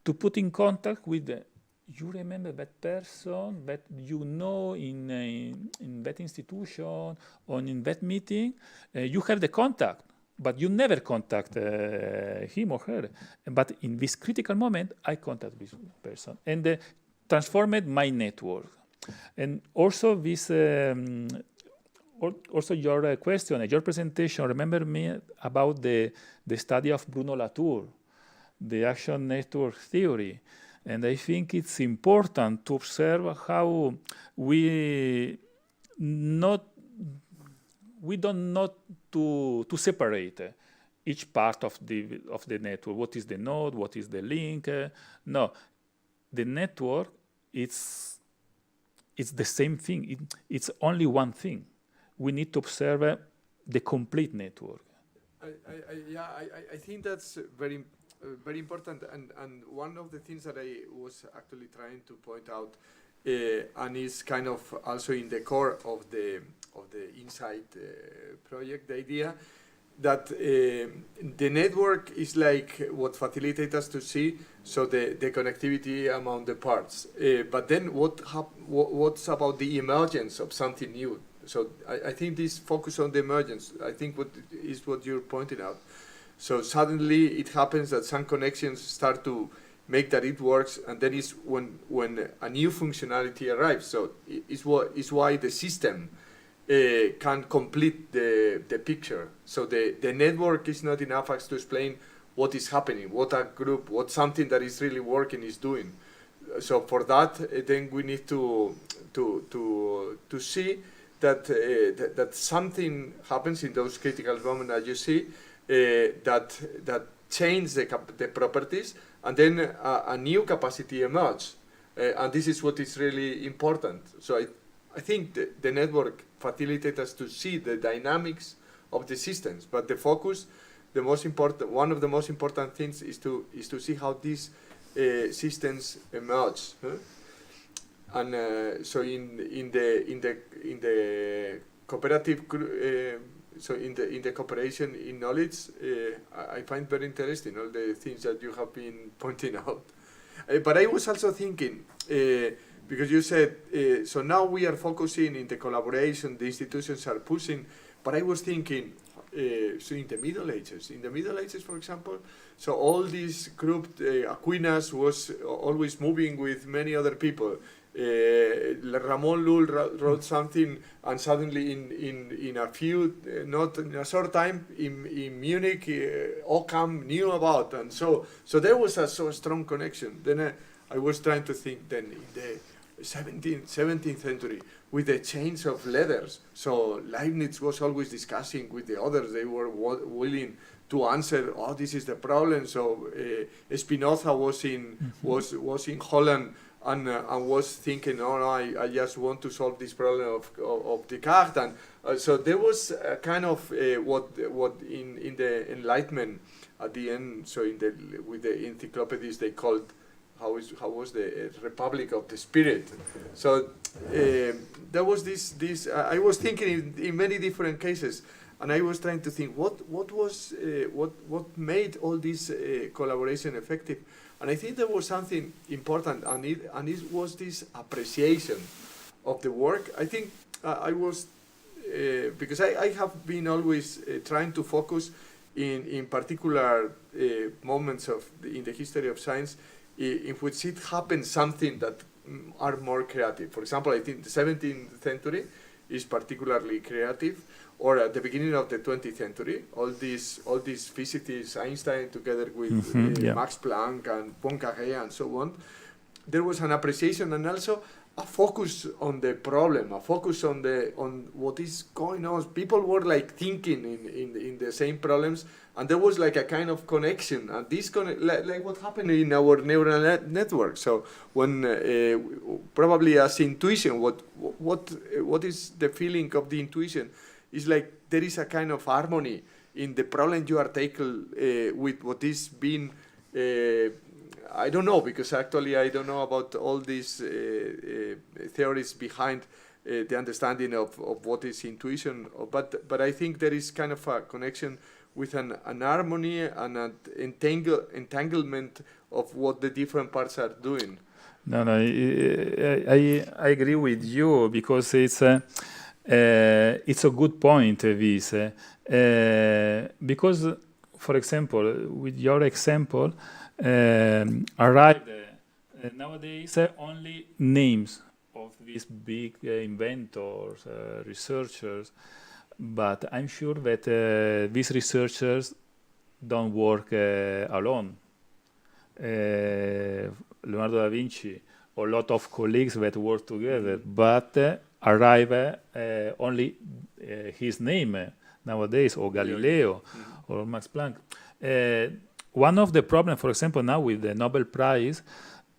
to put in contact with you remember that person that you know in that institution or in that meeting, you have the contact, but you never contact him or her. But in this critical moment, I contact this person and transformed my network. And also this, also your question, your presentation, remember me about the study of Bruno Latour, the action network theory. And I think it's important to observe how we don't know to separate each part of the network. What is the node? What is the link? No, the network it's the same thing. It's only one thing. We need to observe the complete network. I think that's very important, and one of the things that I was actually trying to point out, and is kind of also in the core of the Insight project, the idea that the network is like what facilitates us to see, so the connectivity among the parts. But then what's about the emergence of something new? So I think this focus on the emergence, I think what you're pointing out. So suddenly it happens that some connections start to make that it works, and then is when a new functionality arrives. So it's why the system can complete the picture. So the network is not enough as to explain what is happening, what a group, what something that is really working is doing. So for that, then we need to see that something happens in those critical moments that you see that change the properties, and then a new capacity emerges. And this is what is really important. So I think the network facilitates us to see the dynamics of the systems, but the focus, one of the most important things is to see how these systems emerge. And so in the cooperative so in the cooperation in knowledge, I find very interesting all the things that you have been pointing out. But I was also thinking, because you said, so now we are focusing in the collaboration, the institutions are pushing, but I was thinking, so in the Middle Ages, for example, so all this group, Aquinas was always moving with many other people. Ramon Lull wrote something, and suddenly in a few, not in a short time, in Munich, Occam knew about, and so there was a so strong connection. Then I was trying to think then in the 17th century with the change of letters. So Leibniz was always discussing with the others. They were willing to answer, oh, this is the problem. So Spinoza was in Holland. And was thinking, oh no, I just want to solve this problem of Descartes, and so there was a kind of what in the Enlightenment at the end. So with the encyclopedies they called how was the Republic of the Spirit. So there was this. I was thinking in many different cases, and I was trying to think what made all this collaboration effective. And I think there was something important, and it was this appreciation of the work. I think I was, because I have been always trying to focus in particular moments in the history of science in which it happened something that are more creative. For example, I think the 17th century is particularly creative. Or at the beginning of the 20th century, all these physicists, Einstein together with Max Planck and Poincaré and so on, there was an appreciation and also a focus on the problem, a focus on what is going on. People were like thinking in the same problems, and there was like a kind of connection. And this like what happened in our neural network. So when probably as intuition, what is the feeling of the intuition? It's like there is a kind of harmony in the problem you are taking with what is being, I don't know, because actually I don't know about all these theories behind the understanding of what is intuition, but I think there is kind of a connection with an harmony and an entanglement of what the different parts are doing. No, I agree with you, because it's a good point, this, because, for example, with your example, arrived nowadays only names of these big inventors, researchers, but I'm sure that these researchers don't work alone. Leonardo da Vinci, a lot of colleagues that work together, but arrive only his name nowadays, or Galileo, or Max Planck. One of the problems, for example, now with the Nobel Prize,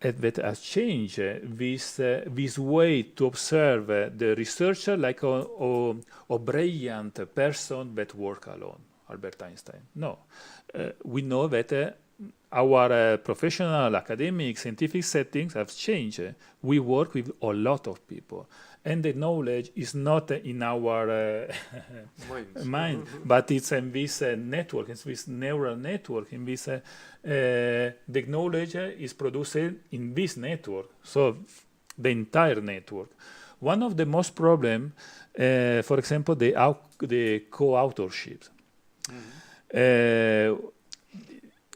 that has changed this way to observe the researcher like a brilliant person that work alone, Albert Einstein. No, we know that our professional, academic, scientific settings have changed. We work with a lot of people. And the knowledge is not in our mind, but it's in this network, it's this neural network, in this, the knowledge is produced in this network, so the entire network. One of the most problem, for example, the co-authorship.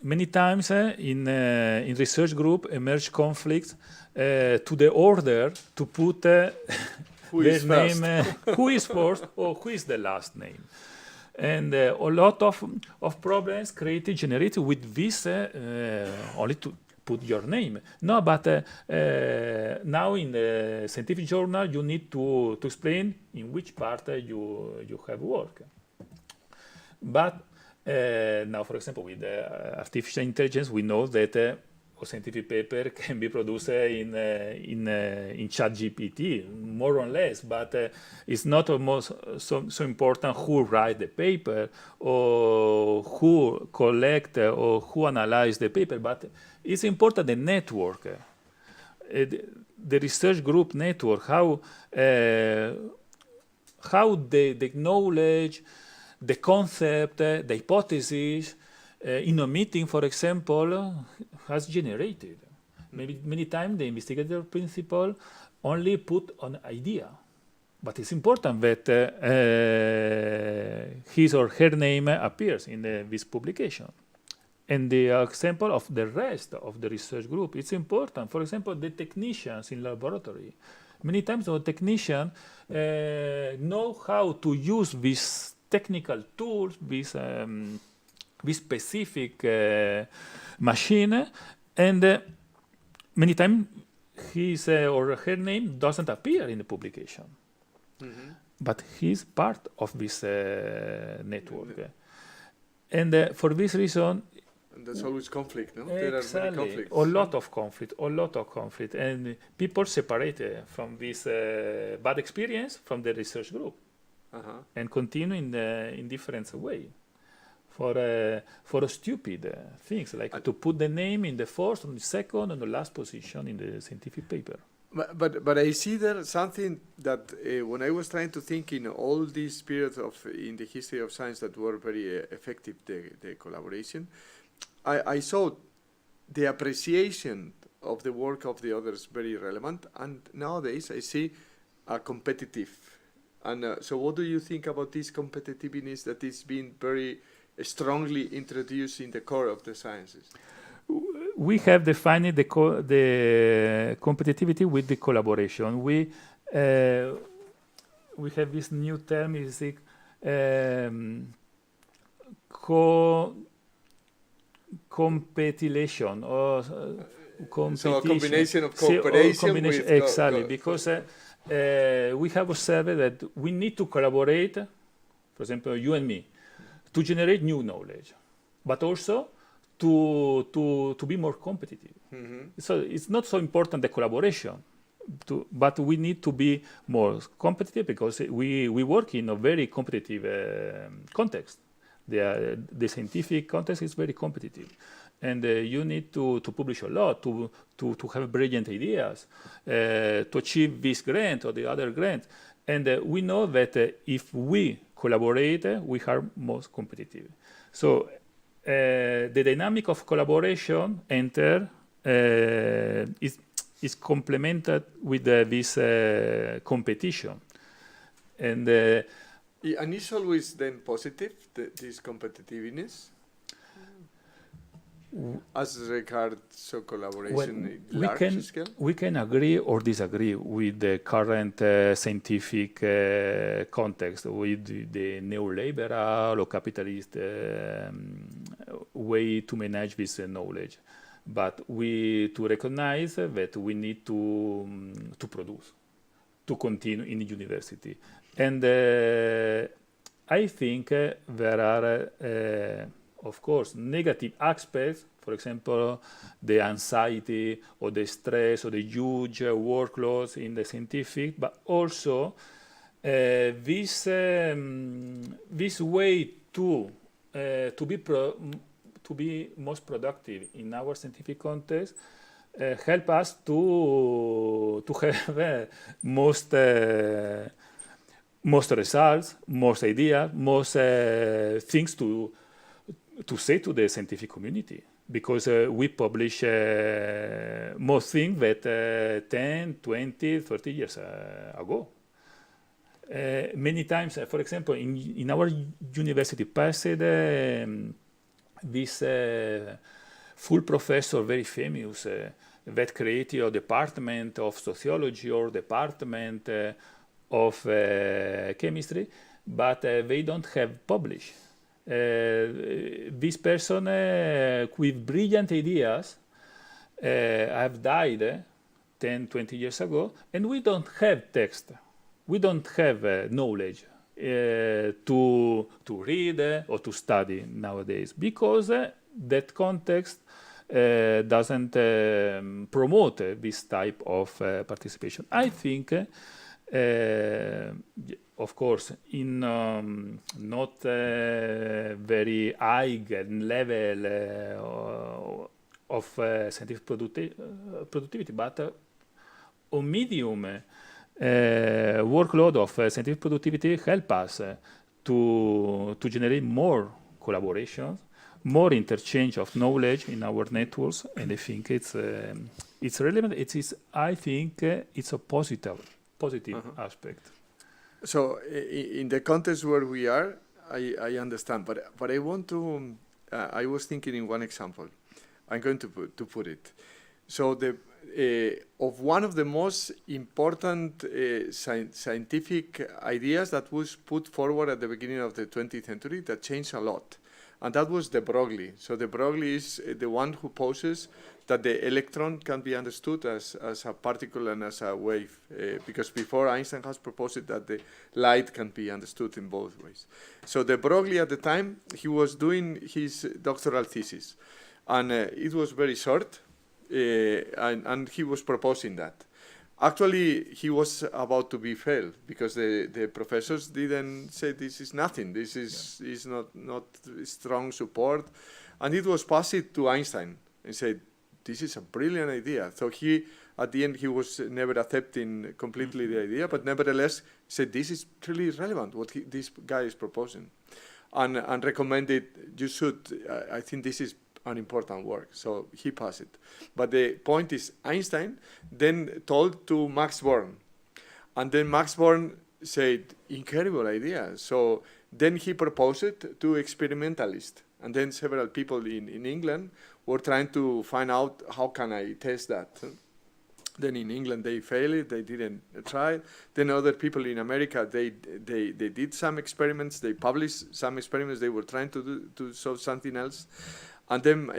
Many times in research group emerge conflicts to the order to put who is name, who is first or who is the last name. And a lot of problems generated with this only put your name. No, but now in the scientific journal, you need to explain in which part you have work. But now, for example, with artificial intelligence, we know that a scientific paper can be produced in ChatGPT, more or less, but it's not almost so important who write the paper or who collect or who analyze the paper, but it's important the network, the research group network, how the knowledge, the concept, the hypothesis, in a meeting, for example, has generated. Maybe many times the investigator principle only put an idea, but it's important that his or her name appears in this publication. And the example of the rest of the research group, it's important. For example, the technicians in laboratory. Many times the technicians know how to use these technical tools, this specific machine, and many times his or her name doesn't appear in the publication, but he's part of this network. And for this reason, and there's always conflict, no? Exactly. There are many conflicts. A lot of conflict, and people separate from this bad experience from the research group, and continue in different way. For stupid things, like to put the name in the first, and the second, and the last position in the scientific paper. But I see there something that when I was trying to think in all these periods in the history of science that were very effective, the collaboration, I saw the appreciation of the work of the others very relevant, and nowadays I see a competitive. And so what do you think about this competitiveness that is being very strongly introduced in the core of the sciences? We have defined the competitivity with the collaboration. We have this new term, is the competition or competition. So a combination of cooperation with exactly, because we have observed that we need to collaborate, for example, you and me, to generate new knowledge, but also to be more competitive. So it's not so important the collaboration, but we need to be more competitive because we work in a very competitive context. The scientific context is very competitive, and you need to publish a lot, to have brilliant ideas, to achieve this grant or the other grant. And we know that if we collaborate, we are most competitive. So the dynamic of collaboration is complemented with this competition. And it's always then positive, this competitiveness? As regards collaboration large scale? We can agree or disagree with the current scientific context, with the neoliberal or capitalist way to manage this knowledge. But we to recognize that we need to produce, to continue in the university. And I think there are of course, negative aspects, for example, the anxiety or the stress or the huge workloads in the scientific, but also this way to be most productive in our scientific context help us to have most results, most ideas, most things to say to the scientific community, because we publish more things that 10, 20, 30 years ago. Many times, for example, in our university passed this full professor, very famous, that created a department of sociology or department of chemistry, but they don't have published. This person with brilliant ideas have died 10, 20 years ago, and we don't have text. We don't have knowledge to read or to study nowadays because that context doesn't promote this type of participation. I think, of course, in not very high level of scientific productivity, but on medium workload of scientific productivity help us to generate more collaborations, more interchange of knowledge in our networks, and I think it's relevant. I think it's a positive aspect. So in the context where we are, I understand, but I want to. I was thinking in one example. I'm going to put it. So of one of the most important scientific ideas that was put forward at the beginning of the 20th century that changed a lot, and that was de Broglie. So de Broglie is the one who poses that the electron can be understood as a particle and as a wave, because before Einstein has proposed that the light can be understood in both ways. So de Broglie at the time, he was doing his doctoral thesis, and it was very short, and he was proposing that. Actually, he was about to be failed because the professors didn't say this is nothing. This is not strong support, and it was passed to Einstein and said this is a brilliant idea. So he, at the end, he was never accepting completely the idea, but nevertheless said this is really relevant what this guy is proposing, and recommended you should. I think this is an important work, so he passed it. But the point is, Einstein then told to Max Born, and then Max Born said, incredible idea. So then he proposed it to experimentalists, and then several people in England were trying to find out how can I test that. Then in England they failed, they didn't try. Then other people in America, they did some experiments, they published some experiments, they were trying to solve something else. And then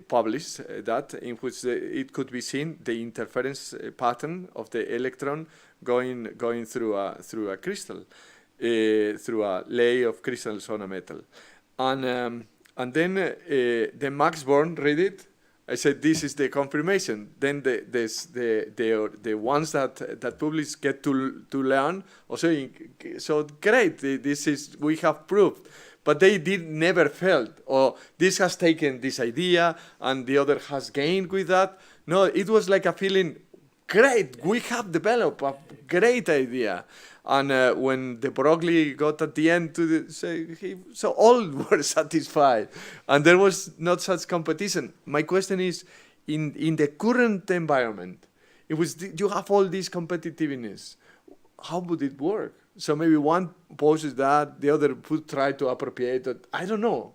published that in which it could be seen the interference pattern of the electron going through a crystal, through a layer of crystals on a metal, and then Max Born read it. I said this is the confirmation. Then the ones that publish get to learn. Also, so great. This is we have proved. But they never felt, or this has taken this idea and the other has gained with that. No, it was like a feeling, great, we have developed a great idea. And when de Broglie got at the end so all were satisfied. And there was not such competition. My question is, in the current environment, you have all this competitiveness. How would it work? So maybe one poses that, the other would try to appropriate it. I don't know.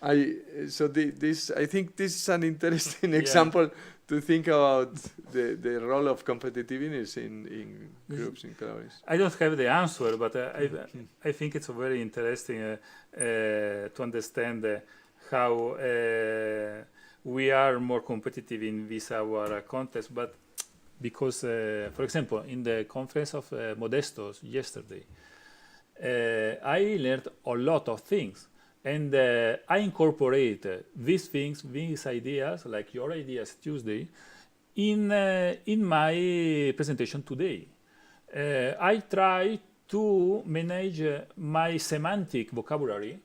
I think this is an interesting example to think about the role of competitiveness in groups, in collaboration. I don't have the answer, but I think it's very interesting to understand how we are more competitive in this our context, but because, for example, in the conference of Modestos yesterday, I learned a lot of things, and I incorporate these things, these ideas, like your ideas Tuesday, in my presentation today. I try to manage my semantic vocabulary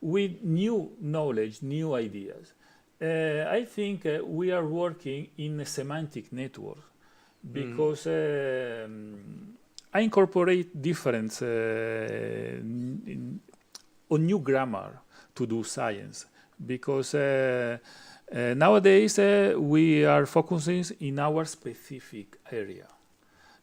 with new knowledge, new ideas. I think we are working in a semantic network because I incorporate different new grammar to do science, because nowadays we are focusing in our specific area.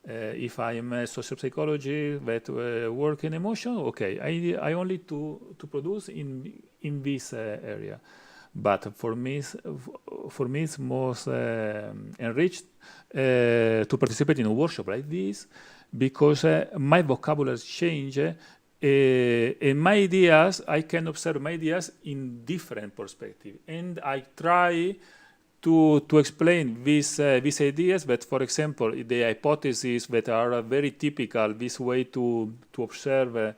If I am a social psychology that work in emotion, okay, I only to produce in this area. But for me, it's most enriched to participate in a workshop like this, because my vocabulary change, and my ideas, I can observe my ideas in different perspectives, and I try to explain these ideas, but for example, the hypotheses that are very typical, this way to observe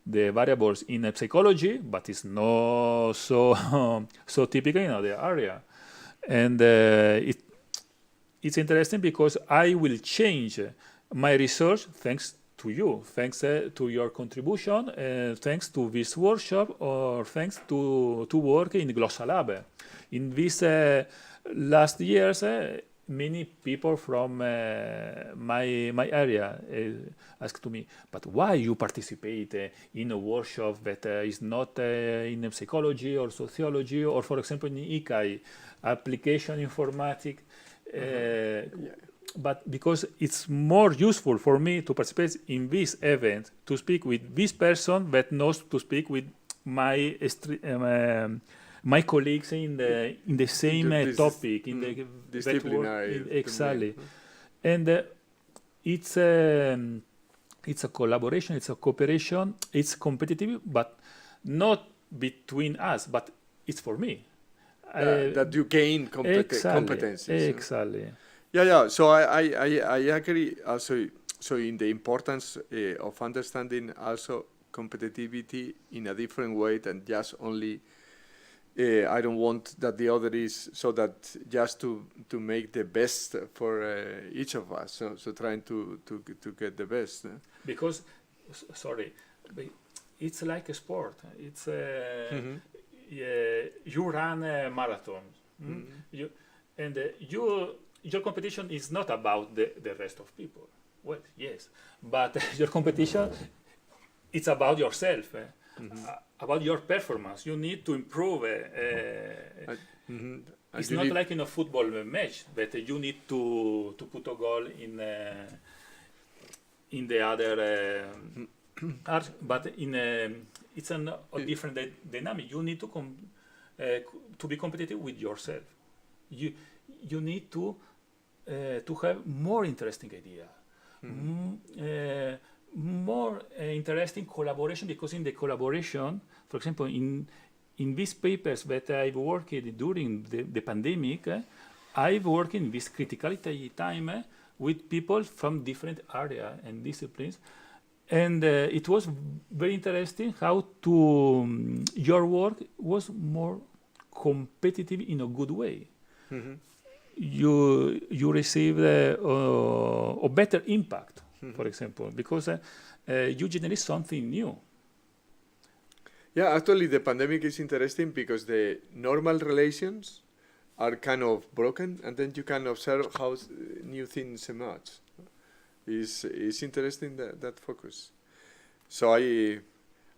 the variables in psychology, but it's not so so typical in other area. And it's interesting because I will change my research thanks to you, thanks to your contribution, thanks to this workshop, or thanks to work in Glossa Lab. In these last years, many people from my area asked to me, but why you participate in a workshop that is not in psychology or sociology, or for example in ICAI, application informatics, but because it's more useful for me to participate in this event, to speak with this person that knows to speak with my my colleagues in the same topic, in the disciplinary exactly, and it's a collaboration, it's a cooperation, it's competitive, but not between us, but it's for me. That you gain competencies. Exactly. Yeah. So I agree also. So in the importance of understanding also competitivity in a different way than just only. I don't want that the other is so that just to make the best for each of us. So trying to get the best. Because, sorry, it's like a sport. It's you run a marathon. Your competition is not about the rest of people. Well, yes, but your competition, it's about yourself. About your performance, you need to improve. It's not like in a football match that you need to put a goal in the other but it's a different dynamic. You need to be competitive with yourself. You need to have more interesting idea. More interesting collaboration, because in the collaboration, for example, in these papers that I've worked during the pandemic, I've worked in this criticality time with people from different areas and disciplines, and it was very interesting how your work was more competitive in a good way. You received a better impact. For example, because you generate something new. Yeah, actually the pandemic is interesting because the normal relations are kind of broken, and then you can observe how new things emerge. It's interesting that focus. So I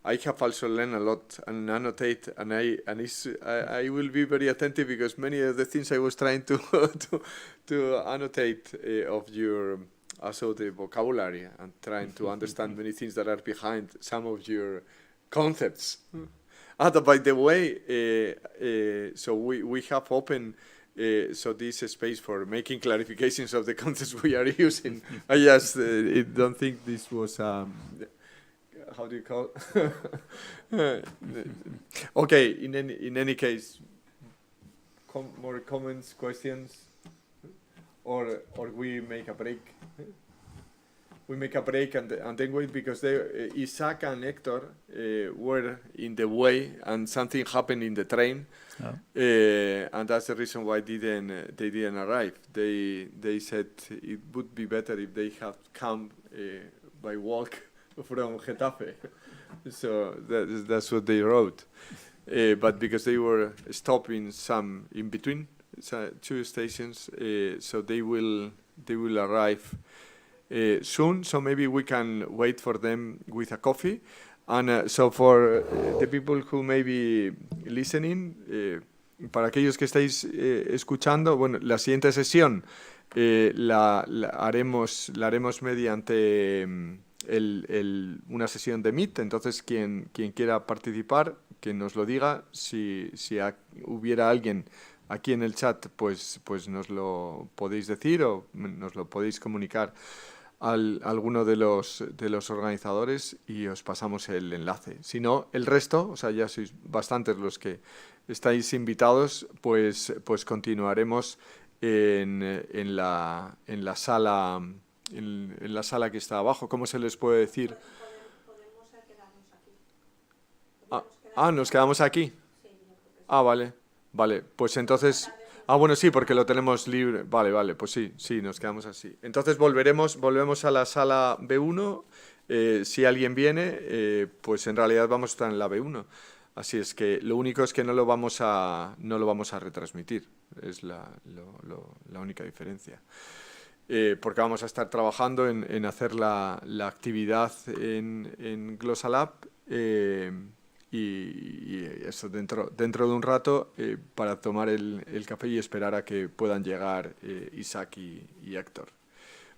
have also learned a lot and annotate, and I will be very attentive because many of the things I was trying to annotate of your. Also the vocabulary and trying to understand many things that are behind some of your concepts. By the way, so we have opened so this space for making clarifications of the concepts we are using. I just don't think this was how do you call okay, in any case, more comments, questions, or we make a break. We make a break and then wait, because Isaac and Hector were in the way and something happened in the train, and that's the reason why they didn't arrive. They said it would be better if they had come by walk from Getafe, so that's what they wrote. But because they were stopping some in between two stations, so they will arrive soon, so maybe we can wait for them with a coffee. And so for the people who may be listening, para aquellos que estáis escuchando, bueno, la siguiente sesión la haremos mediante una sesión de Meet. Entonces quien quiera participar, que nos lo diga. Si hubiera alguien aquí en el chat, pues nos lo podéis decir o nos lo podéis comunicar a alguno de los organizadores y os pasamos el enlace. Si no, el resto, o sea, ya sois bastantes los que estáis invitados, pues continuaremos en la sala, en la sala que está abajo. ¿Cómo se les puede decir? Podemos quedarnos aquí. ¿Nos quedamos aquí? Vale, pues entonces... bueno, sí, porque lo tenemos libre. Vale, pues sí, nos quedamos así. Entonces volvemos a la sala B1. Si alguien viene, pues en realidad vamos a estar en la B1. Así es que lo único es que no lo vamos a retransmitir. Es la única diferencia. Porque vamos a estar trabajando en hacer la actividad en Glossalab y eso dentro de un rato para tomar el café y esperar a que puedan llegar Isaac y Héctor.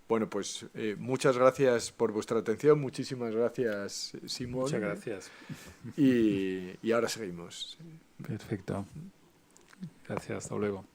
Bueno, pues muchas gracias por vuestra atención, muchísimas gracias, Simón. Muchas gracias. Y ahora seguimos. Perfecto. Gracias, hasta luego.